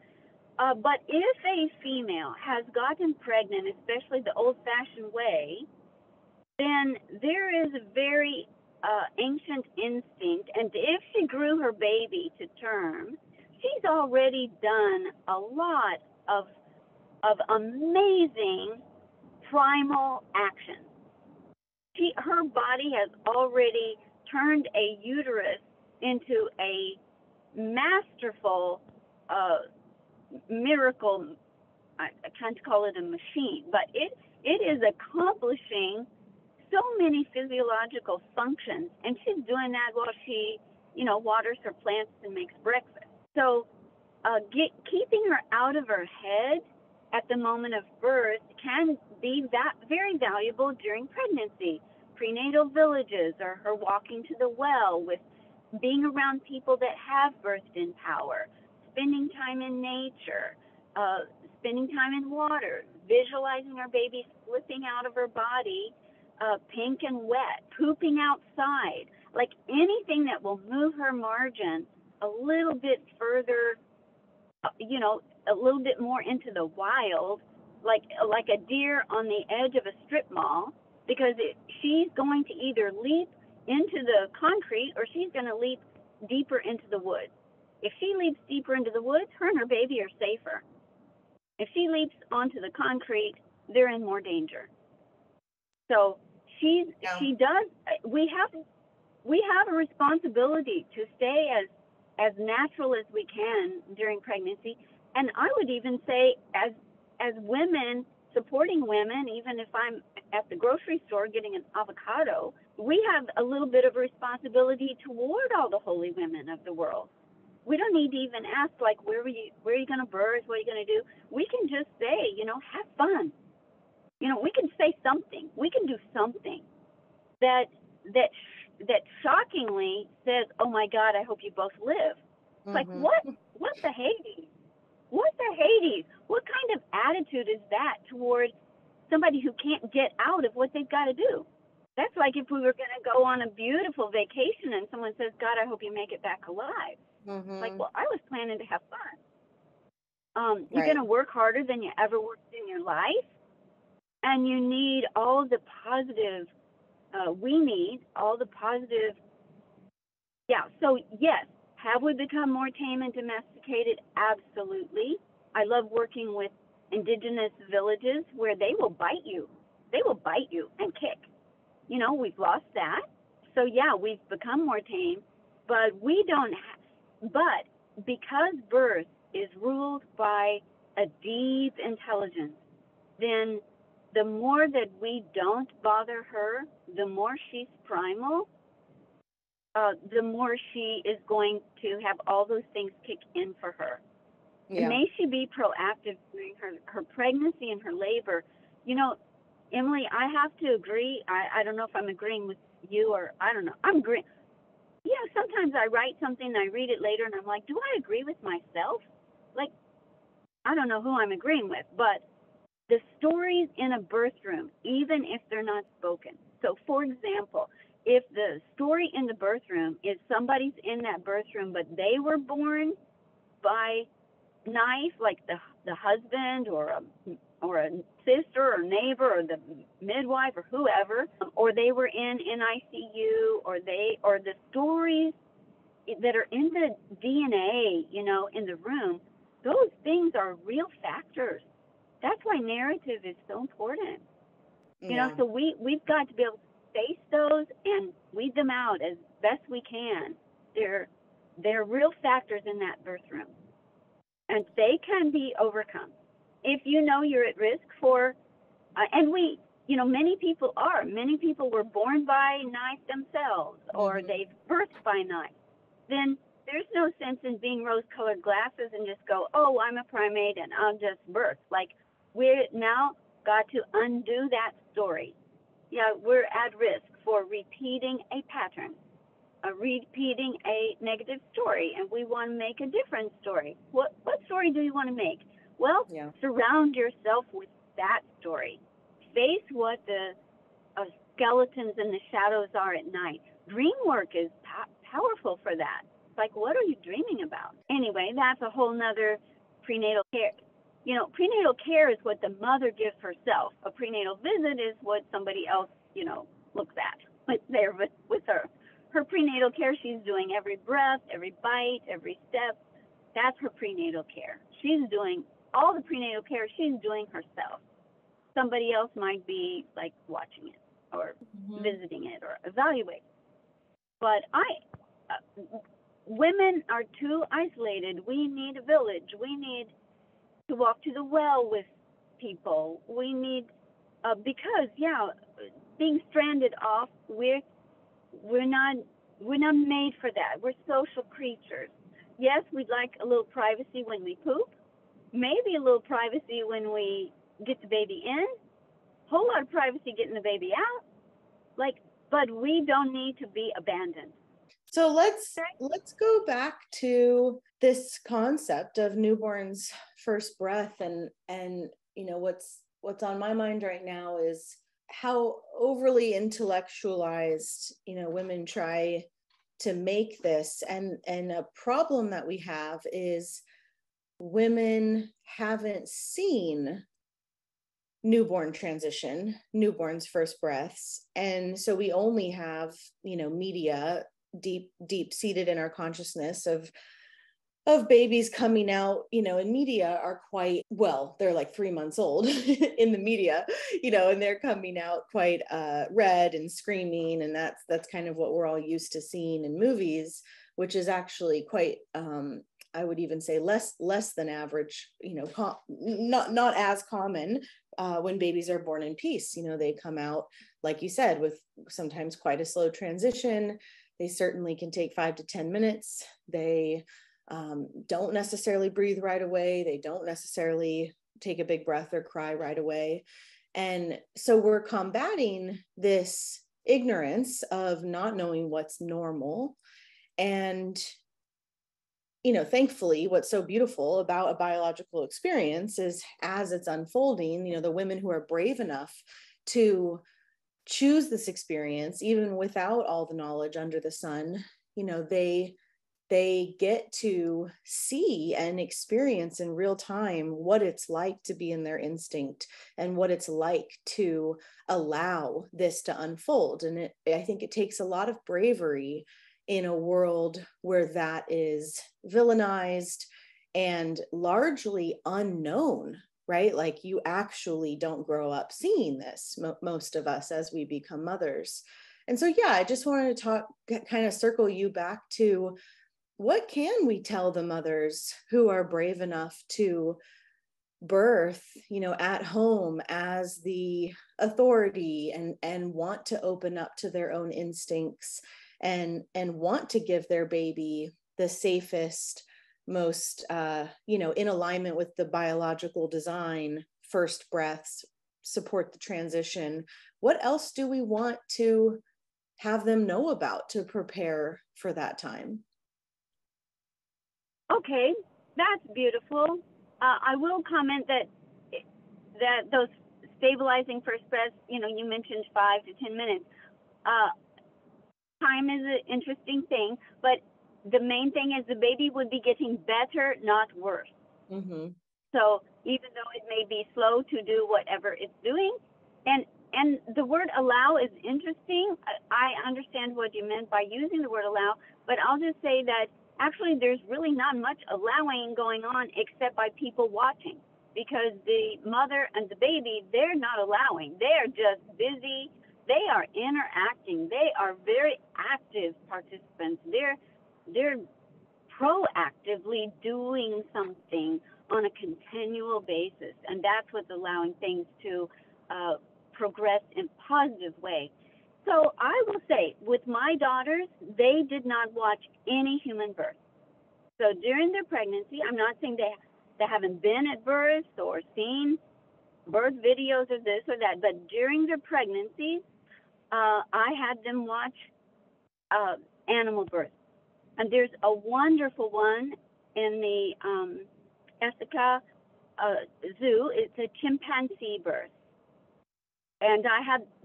But if a female has gotten pregnant, especially the old-fashioned way, then there is a very ancient instinct, and if she grew her baby to term, she's already done a lot of amazing primal actions. Her body has already turned a uterus into a masterful miracle. I can't call it a machine, but it is accomplishing so many physiological functions, and she's doing that while she, waters her plants and makes breakfast. So keeping her out of her head at the moment of birth can be very valuable during pregnancy. Prenatal villages, or her walking to the well, with being around people that have birthed in power, spending time in nature, spending time in water, visualizing our baby slipping out of her body, pink and wet, pooping outside. like anything that will move her margin a little bit further, you know, a little bit more into the wild, like a deer on the edge of a strip mall, because she's going to either leap into the concrete or she's going to leap deeper into the woods. If she leaps deeper into the woods, her and her baby are safer. If she leaps onto the concrete, they're in more danger. So she does. We have a responsibility to stay as natural as we can during pregnancy, and I would even say as women, supporting women, even if I'm at the grocery store getting an avocado, we have a little bit of a responsibility toward all the holy women of the world. We don't need to even ask, like, where are you going to birth? What are you going to do? We can just say, you know, have fun. You know, we can say something. We can do something that shockingly says, oh my God, I hope you both live. It's like, what the Hades? What the Hades? What kind of attitude is that toward somebody who can't get out of what they've got to do? That's like if we were going to go on a beautiful vacation and someone says, God, I hope you make it back alive. Like, well, I was planning to have fun. You're going to work harder than you ever worked in your life. And you need all the positive, we need all the positive. Yeah, so yes, have we become more tame and domesticated? Absolutely. I love working with indigenous villages where they will bite you. They will bite you and kick. You know, we've lost that. So yeah, we've become more tame, but we don't but because birth is ruled by a deep intelligence, then the more that we don't bother her, the more she's primal, the more she is going to have all those things kick in for her. Yeah. And may she be proactive during her pregnancy and her labor. You know, Emily, I have to agree. I don't know if I'm agreeing with you or I don't know. I'm agreeing. Yeah, sometimes I write something and I read it later and I'm like, do I agree with myself? Like, I don't know who I'm agreeing with, but the stories in a birth room, even if they're not spoken. So, for example, if the story in the birth room is somebody's in that birth room, but they were born by knife, like the husband or a sister or neighbor or the midwife or whoever, or they were in NICU, or the stories that are in the DNA, you know, in the room, those things are real factors. That's why narrative is so important. You know, so we've got to be able to face those and weed them out as best we can. They're real factors in that birth room, and they can be overcome. If you know you're at risk for, and we, you know, many people were born by knife themselves, or they've birthed by knife, then there's no sense in being rose-colored glasses and just go, oh, I'm a primate and I'll just birth. Like, we're now got to undo that story. Yeah, we're at risk for repeating a pattern, repeating a negative story, and we want to make a different story. What story do you want to make? Well, surround yourself with that story. Face what the skeletons and the shadows are at night. Dream work is powerful for that. It's like, what are you dreaming about? Anyway, that's a whole nother prenatal care. You know, prenatal care is what the mother gives herself. A prenatal visit is what somebody else, you know, looks at. It's there with her. Her prenatal care, she's doing every breath, every bite, every step. That's her prenatal care. She's doing all the prenatal care she's doing herself. Somebody else might be like watching it or visiting it or evaluating. But women are too isolated. We need a village. We need to walk to the well with people. We need, because being stranded off, we're not made for that. We're social creatures. Yes, we'd like a little privacy when we poop, maybe a little privacy when we get the baby in, whole lot of privacy getting the baby out. But we don't need to be abandoned. So let's go back to this concept of newborn's first breath, and you know what's on my mind right now is how overly intellectualized, women try to make this. And a problem that we have is women haven't seen newborn transition, newborn's first breaths. And so we only have, media deep seated in our consciousness of babies coming out, in media are quite, well, they're like 3 months old in the media, and they're coming out quite red and screaming. And that's kind of what we're all used to seeing in movies, which is actually quite, I would even say less than average, not as common when babies are born in peace. They come out, like you said, with sometimes quite a slow transition. They certainly can take 5 to 10 minutes. They don't necessarily breathe right away. They don't necessarily take a big breath or cry right away. And so we're combating this ignorance of not knowing what's normal. And, thankfully, what's so beautiful about a biological experience is as it's unfolding, the women who are brave enough to choose this experience, even without all the knowledge under the sun, they get to see and experience in real time what it's like to be in their instinct and what it's like to allow this to unfold. And I think it takes a lot of bravery in a world where that is villainized and largely unknown, right? Like you actually don't grow up seeing this, most of us, as we become mothers. And so, yeah, I just wanted to kind of circle you back to, what can we tell the mothers who are brave enough to birth, at home as the authority and want to open up to their own instincts and want to give their baby the safest, most, in alignment with the biological design, first breaths, support the transition? What else do we want to have them know about to prepare for that time? Okay, that's beautiful. I will comment that those stabilizing first breaths, you mentioned 5 to 10 minutes. Time is an interesting thing, but the main thing is the baby would be getting better, not worse. Mm-hmm. So even though it may be slow to do whatever it's doing, and the word allow is interesting. I understand what you meant by using the word allow, but I'll just say that actually there's really not much allowing going on except by people watching, because the mother and the baby, they're not allowing. They're just busy. They are interacting. They are very active participants. They're proactively doing something on a continual basis, and that's what's allowing things to progress in a positive way. So I will say, with my daughters, they did not watch any human birth. So during their pregnancy, I'm not saying they haven't been at birth or seen birth videos or this or that, but during their pregnancies, I had them watch animal birth. And there's a wonderful one in the Ithaca Zoo. It's a chimpanzee birth. And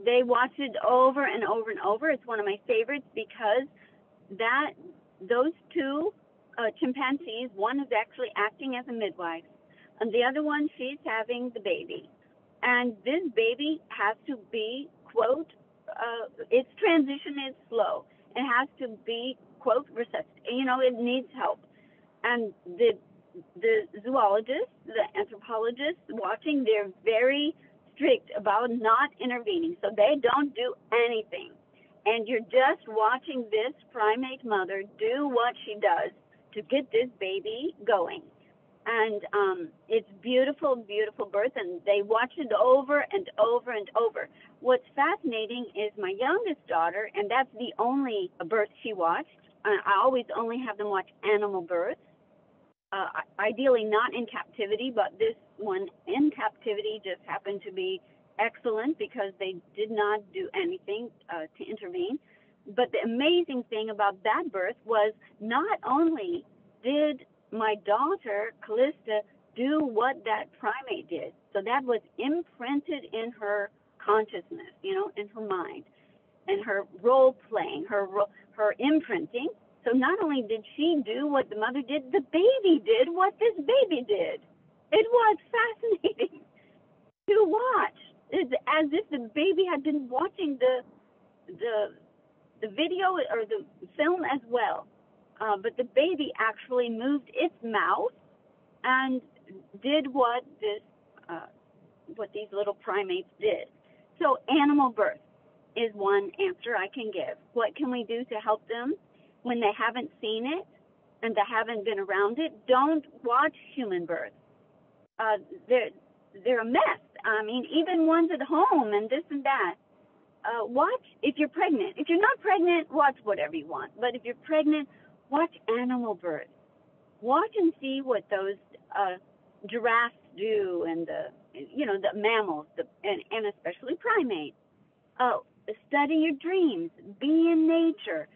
they watched it over and over and over. It's one of my favorites because those two chimpanzees, one is actually acting as a midwife, and the other one, she's having the baby. And this baby has to be, quote, its transition is slow. It has to be, quote, resuscitated. It needs help. And the zoologists, the anthropologists watching, they're very strict about not intervening, so they don't do anything. And you're just watching this primate mother do what she does to get this baby going. And it's beautiful, beautiful birth, and they watch it over and over and over. What's fascinating is my youngest daughter, and that's the only birth she watched. I always only have them watch animal births. Ideally not in captivity, but this one in captivity just happened to be excellent because they did not do anything to intervene. But the amazing thing about that birth was not only did my daughter, Callista, do what that primate did, so that was imprinted in her consciousness, in her mind, and her role playing, her imprinting. So not only did she do what the mother did, the baby did what this baby did. It was fascinating to watch. It's as if the baby had been watching the video or the film as well. But the baby actually moved its mouth and did what these little primates did. So animal birth is one answer I can give. What can we do to help them when they haven't seen it and they haven't been around it? Don't watch human birth. They're a mess. I mean, even ones at home and this and that. Watch if you're pregnant. If you're not pregnant, watch whatever you want. But if you're pregnant, watch animal birth. Watch and see what those giraffes do, and the mammals, and especially primates. Study your dreams. Be in nature.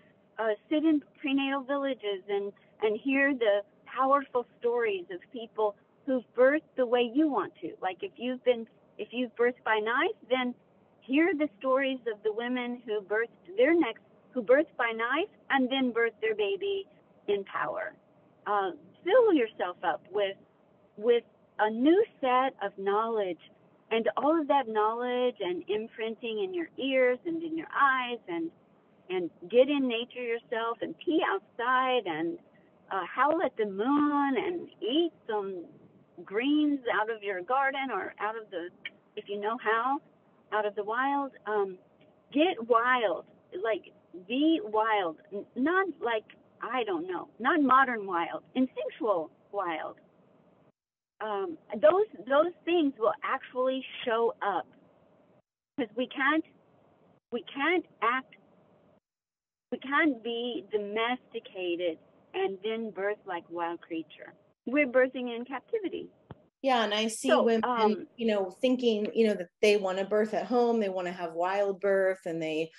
Sit in prenatal villages and hear the powerful stories of people who've birthed the way you want to. Like if you've birthed by knife, then hear the stories of the women who birthed by knife and then birthed their baby in power. Fill yourself up with a new set of knowledge, and all of that knowledge and imprinting in your ears and in your eyes, and get in nature yourself and pee outside and howl at the moon and eat some greens out of your garden or out of if you know how, out of the wild. Get wild, like be wild, not like, I don't know, not modern wild, instinctual wild. Those things will actually show up, because we can't be domesticated and then birth like wild creature. We're birthing in captivity. Yeah, and I see women, thinking, that they want to birth at home, they want to have wild birth, and they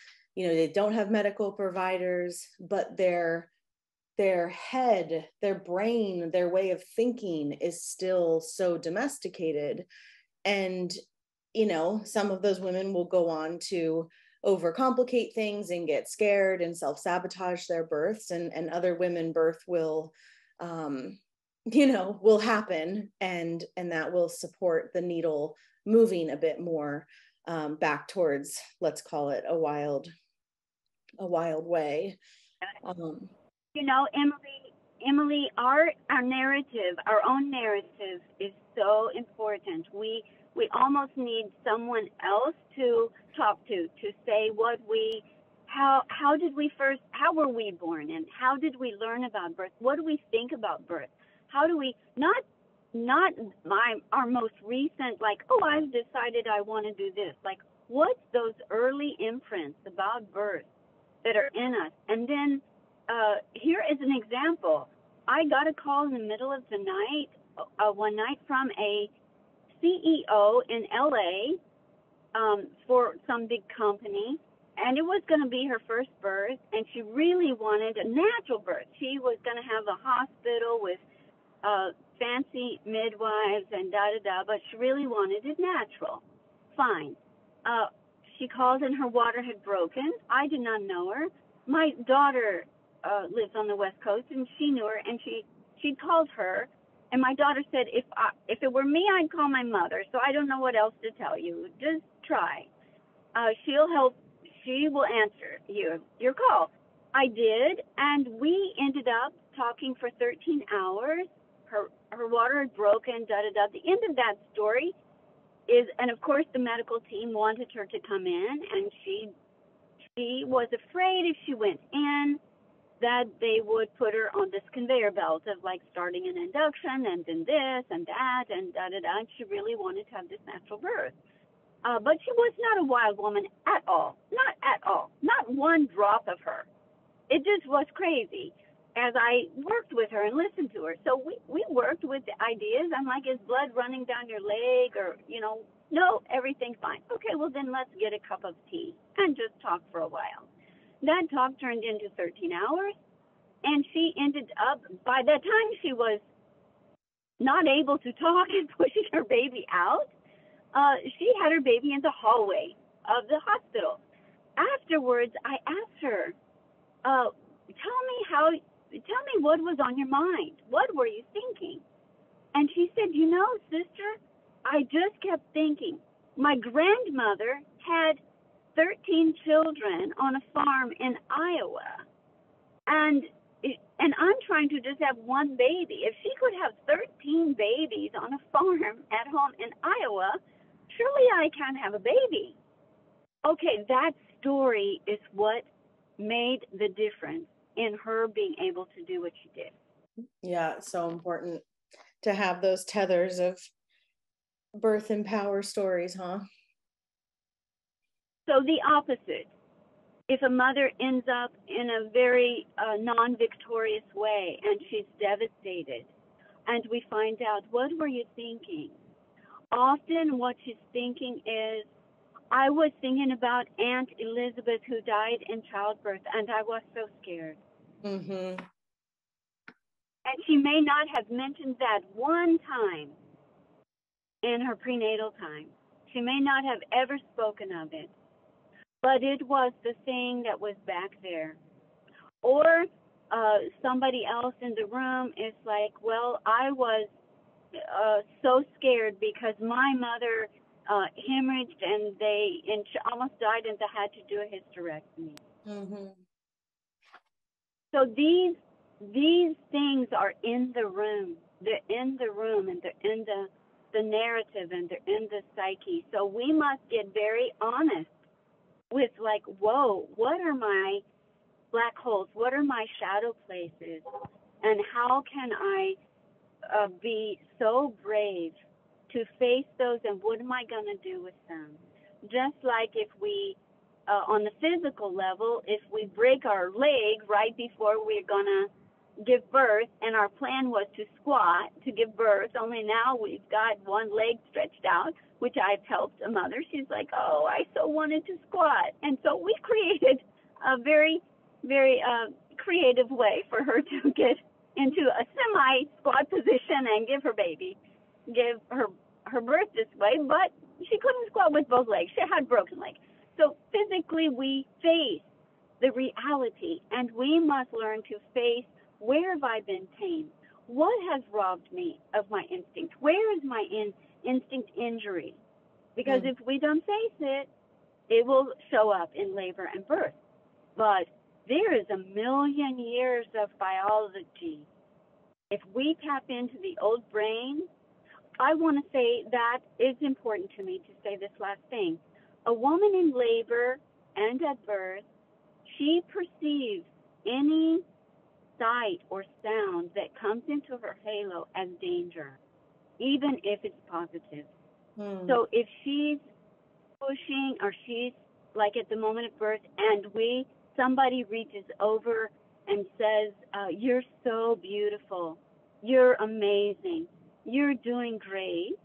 don't have medical providers, but their head, their brain, their way of thinking is still so domesticated. And, some of those women will go on to overcomplicate things and get scared and self-sabotage their births, and other women birth will happen, and that will support the needle moving a bit more back towards, let's call it a wild way. Emily, our narrative, our own narrative is so important. We almost need someone else to talk to say how were we born, and how did we learn about birth? What do we think about birth? How do we, not our most recent, like, oh, I've decided I want to do this. Like, what's those early imprints about birth that are in us? And then here is an example. I got a call in the middle of the night, one night, from a CEO in LA for some big company, and it was going to be her first birth, and she really wanted a natural birth. She was going to have a hospital with fancy midwives and but she really wanted it natural. Fine. She called and her water had broken. I did not know her. My daughter lives on the West Coast, and she knew her, and she called her, and my daughter said, if it were me, I'd call my mother. So I don't know what else to tell you. Just try. She'll help. She will answer your call. I did, and we ended up talking for 13 hours. Her water had broken, The end of that story is, and of course the medical team wanted her to come in, and she was afraid if she went in that they would put her on this conveyor belt of like starting an induction and then this and that and and she really wanted to have this natural birth. But she was not a wild woman at all. Not at all. Not one drop of her. It just was crazy as I worked with her and listened to her. So we worked with the ideas. I'm like, is blood running down your leg? Or, no, everything's fine. Okay, well then let's get a cup of tea and just talk for a while. That talk turned into 13 hours, and she ended up, by the time she was not able to talk and pushing her baby out, she had her baby in the hallway of the hospital. Afterwards, I asked her, tell me what was on your mind. What were you thinking? And she said, sister, I just kept thinking, my grandmother had 13 children on a farm in Iowa. And I'm trying to just have one baby. If she could have 13 babies on a farm at home in Iowa, surely I can have a baby. Okay, that story is what made the difference in her being able to do what she did. Yeah, it's so important to have those tethers of birth and power stories, huh? So the opposite. If a mother ends up in a very non-victorious way and she's devastated, and we find out, what were you thinking? Often what she's thinking is, I was thinking about Aunt Elizabeth who died in childbirth, and I was so scared. Mm-hmm. And she may not have mentioned that one time in her prenatal time. She may not have ever spoken of it, but it was the thing that was back there. Or somebody else in the room is like, well, I was so scared because my mother hemorrhaged and she almost died and they had to do a hysterectomy. Mm-hmm. So these things are in the room. They're in the room, and they're in the narrative, and they're in the psyche. So we must get very honest with, like, whoa, what are my black holes? What are my shadow places? And how can I be so brave to face those, and what am I going to do with them? Just like if we, on the physical level, if we break our leg right before we're going to give birth, and our plan was to squat to give birth, only now we've got one leg stretched out, which I've helped a mother. She's like, oh, I so wanted to squat. And so we created a very, very creative way for her to get into a semi-squat position and give her birth this way, but she couldn't squat with both legs. She had broken legs. So physically we face the reality, and we must learn to face, where have I been tamed? What has robbed me of my instinct? Where is my instinct injury? Because if we don't face it, it will show up in labor and birth. But there is 1,000,000 years of biology. If we tap into the old brain, I want to say that it's important to me to say this last thing. A woman in labor and at birth, she perceives any sight or sound that comes into her halo as danger, even if it's positive. So if she's pushing, or she's like at the moment of birth, and somebody reaches over and says, you're so beautiful, you're amazing, you're doing great,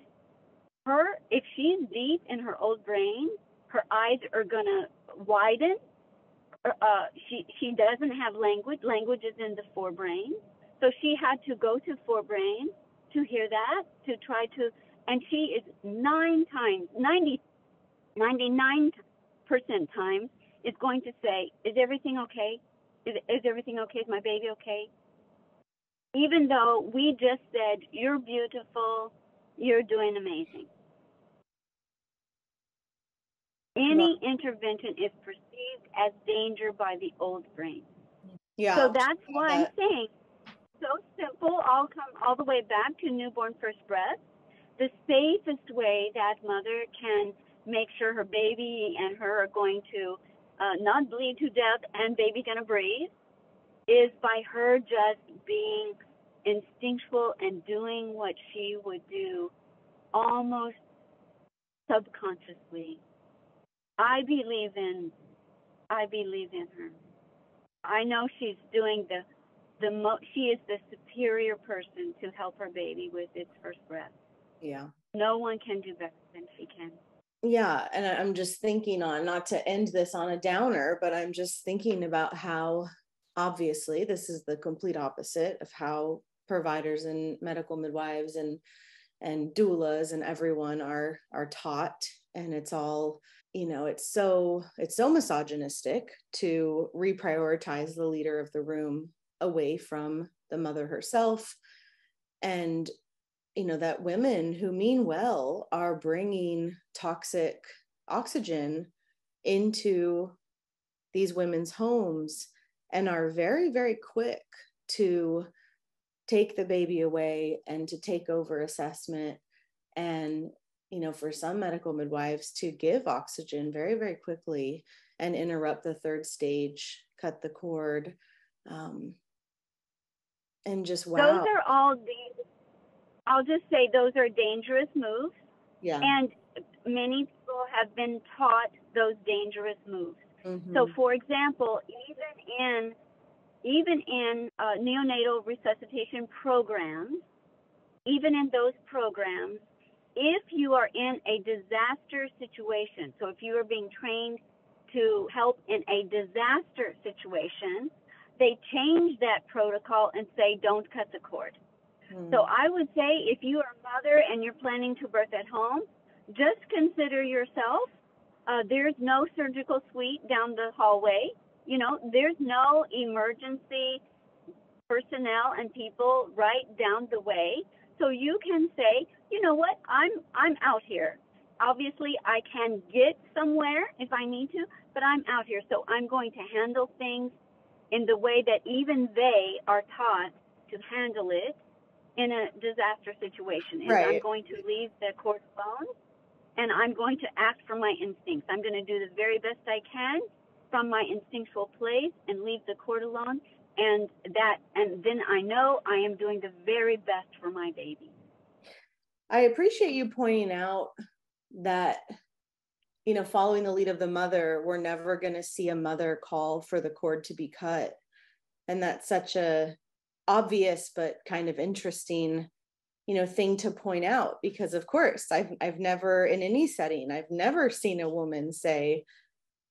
if she's deep in her old brain, her eyes are going to widen. She doesn't have language. Language is in the forebrain. So she had to go to forebrain to hear that, to try to, and she is 99% times is going to say, is everything okay? Is everything okay? Is my baby okay? Even though we just said, you're beautiful, you're doing amazing. Any intervention is perceived as danger by the old brain. Yeah. So that's why I'm saying, so simple. I'll come all the way back to newborn first breath. The safest way that mother can make sure her baby and her are going to not bleed to death and baby going to breathe is by her just being instinctual and doing what she would do almost subconsciously. I believe in her. I know she's doing she is the superior person to help her baby with its first breath. Yeah. No one can do better than she can. Yeah. And I'm just thinking on, not to end this on a downer, but I'm just thinking about how obviously this is the complete opposite of how providers and medical midwives and doulas and everyone are taught And it's all, it's so misogynistic to reprioritize the leader of the room away from the mother herself. And, that women who mean well are bringing toxic oxygen into these women's homes and are very, very quick to take the baby away and to take over assessment. And, for some medical midwives to give oxygen very, very quickly and interrupt the third stage, cut the cord. And just, wow. Those are all I'll just say those are dangerous moves. Yeah. And many people have been taught those dangerous moves. Mm-hmm. So, for example, even in neonatal resuscitation programs, even in those programs, if you are in a disaster situation, so if you are being trained to help in a disaster situation, they change that protocol and say, don't cut the cord. So I would say if you are a mother and you're planning to birth at home, just consider yourself. There's no surgical suite down the hallway. There's no emergency personnel and people right down the way. So you can say, you know what, I'm out here. Obviously, I can get somewhere if I need to, but I'm out here. So I'm going to handle things in the way that even they are taught to handle it in a disaster situation. And right. I'm going to leave the cord alone, and I'm going to act from my instincts. I'm going to do the very best I can from my instinctual place and leave the cord alone. And then I know I am doing the very best for my baby. I appreciate you pointing out that, following the lead of the mother, we're never going to see a mother call for the cord to be cut. And that's such a obvious but kind of interesting, thing to point out, because of course I've never, in any setting, I've never seen a woman say,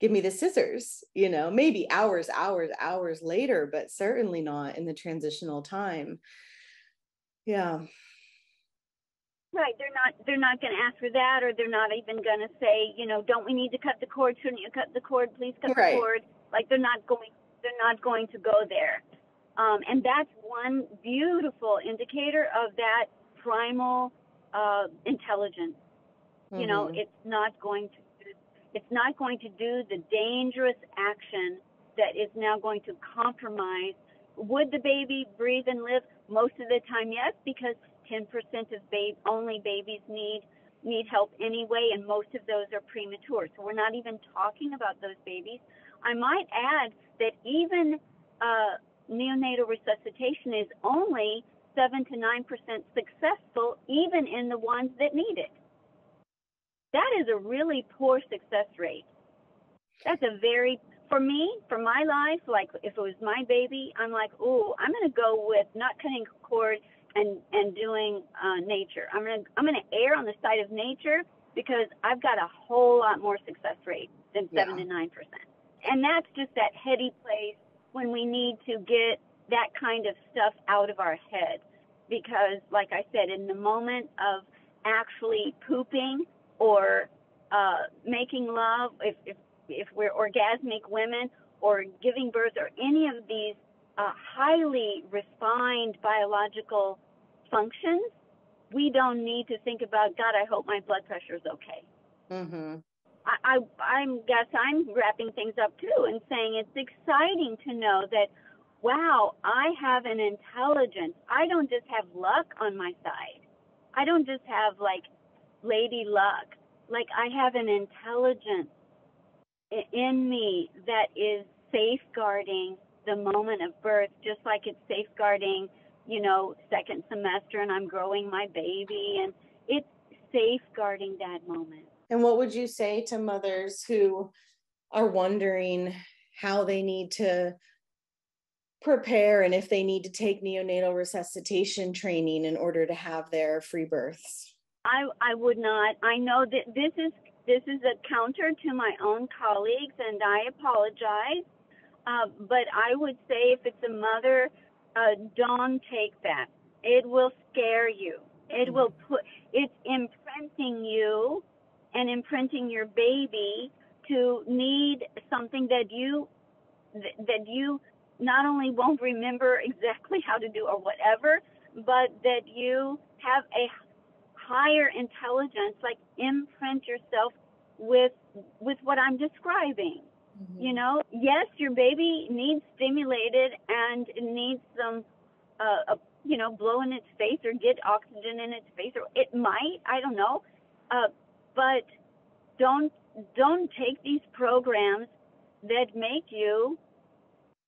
give me the scissors, maybe hours later, but certainly not in the transitional time. Yeah. Right. They're not going to ask for that, or they're not even going to say, don't we need to cut the cord? Shouldn't you cut the cord? Please cut the cord. Like they're not going to go there. And that's one beautiful indicator of that primal intelligence. Mm-hmm. It's not going to do the dangerous action that is now going to compromise. Would the baby breathe and live? Most of the time, yes, because 10% of only babies need help anyway, and most of those are premature. So we're not even talking about those babies. I might add that even neonatal resuscitation is only 7 to 9% successful, even in the ones that need it. That is a really poor success rate. That's for me, for my life, like if it was my baby, I'm like, oh, I'm going to go with not cutting cord and doing nature. I'm going to err on the side of nature because I've got a whole lot more success rate than 7 to 9%. And that's just that heady place when we need to get that kind of stuff out of our head. Because, like I said, in the moment of actually pooping or making love, if we're orgasmic women, or giving birth, or any of these highly refined biological functions, we don't need to think about, God, I hope my blood pressure is okay. Mm-hmm. I guess I'm wrapping things up too and saying it's exciting to know that, wow, I have an intelligence. I don't just have luck on my side. I don't just have like lady luck. Like I have an intelligence in me that is safeguarding the moment of birth, just like it's safeguarding, second semester and I'm growing my baby, and it's safeguarding that moment. And what would you say to mothers who are wondering how they need to prepare and if they need to take neonatal resuscitation training in order to have their free births? I would not. I know that this is a counter to my own colleagues, and I apologize. But I would say if it's a mother, don't take that. It will scare you. It's imprinting you and imprinting your baby to need something that you not only won't remember exactly how to do or whatever, but that you have a higher intelligence, like imprint yourself with what I'm describing. Mm-hmm. You know, yes, your baby needs stimulated and it needs some, blow in its face or get oxygen in its face, or it might, I don't know, but don't take these programs that make you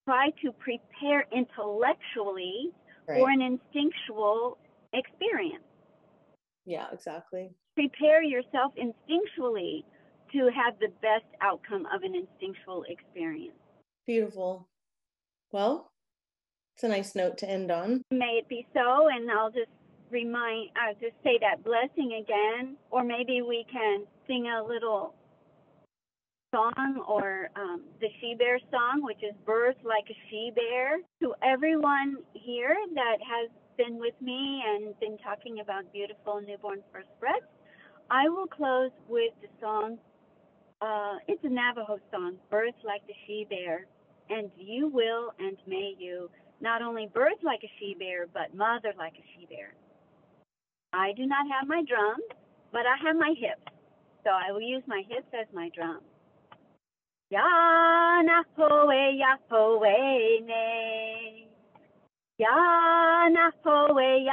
try to prepare intellectually for an instinctual experience. Yeah, exactly. Prepare yourself instinctually to have the best outcome of an instinctual experience. Beautiful. Well, it's a nice note to end on. May it be so, and I'll just say that blessing again, or maybe we can sing a little song, or the she-bear song, which is Birth Like a She-Bear. To everyone here that has been with me and been talking about beautiful newborn first breaths, I will close with the song. It's a Navajo song, Birth Like the She-Bear, and you will and may you not only birth like a she-bear, but mother like a she-bear. I do not have my drums, but I have my hips, so I will use my hips as my drum. Ya na poe ne. Ya na poe ne.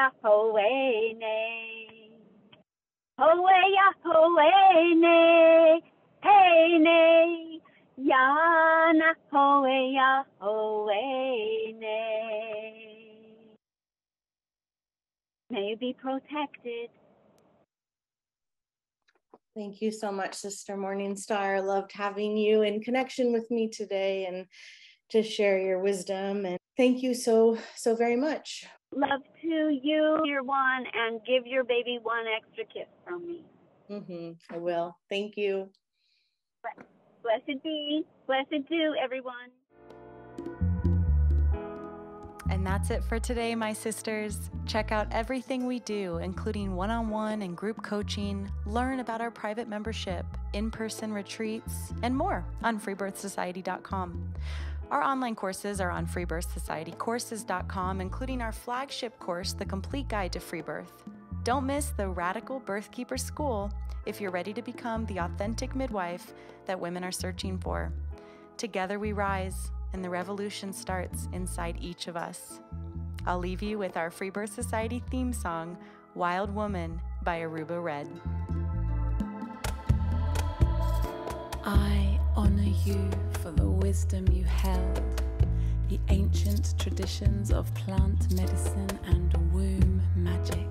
Poe ne. Hey ne. Ya na poe ne. May you be protected. Thank you so much, Sister Morningstar. Loved having you in connection with me today and to share your wisdom. And thank you so very much. Love to you, dear one, and give your baby one extra kiss from me. I will. Thank you. Blessed be. Blessed do, everyone. And that's it for today, my sisters. Check out everything we do, including one-on-one and group coaching, learn about our private membership, in-person retreats, and more on FREEBIRTHsociety.com. Our online courses are on FREEBIRTHsocietycourses.com, including our flagship course, The Complete Guide to Free Birth. Don't miss the Radical Birthkeeper School if you're ready to become the authentic midwife that women are searching for. Together we rise, and the revolution starts inside each of us. I'll leave you with our Free Birth Society theme song, Wild Woman by Aruba Red. I honor you for the wisdom you held, the ancient traditions of plant medicine and womb magic.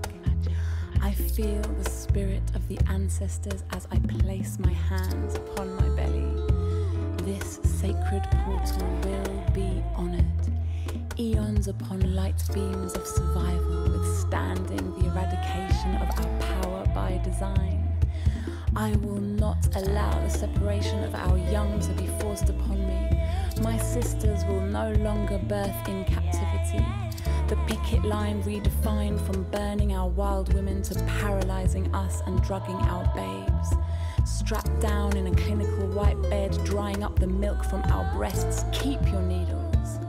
I feel the spirit of the ancestors as I place my hands upon my belly. This sacred portal will be honored. Eons upon light beams of survival, withstanding the eradication of our power by design. I will not allow the separation of our young to be forced upon me. My sisters will no longer birth in captivity. The picket line redefined from burning our wild women to paralyzing us and drugging our babes. Strapped down in a clinical white bed, drying up the milk from our breasts, keep your needles.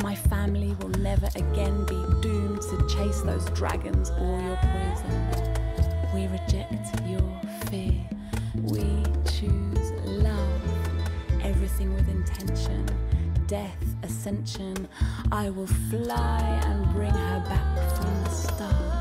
My family will never again be doomed to chase those dragons or your poison. We reject your fear. We choose love. Everything with intention. Death, ascension. I will fly and bring her back from the stars.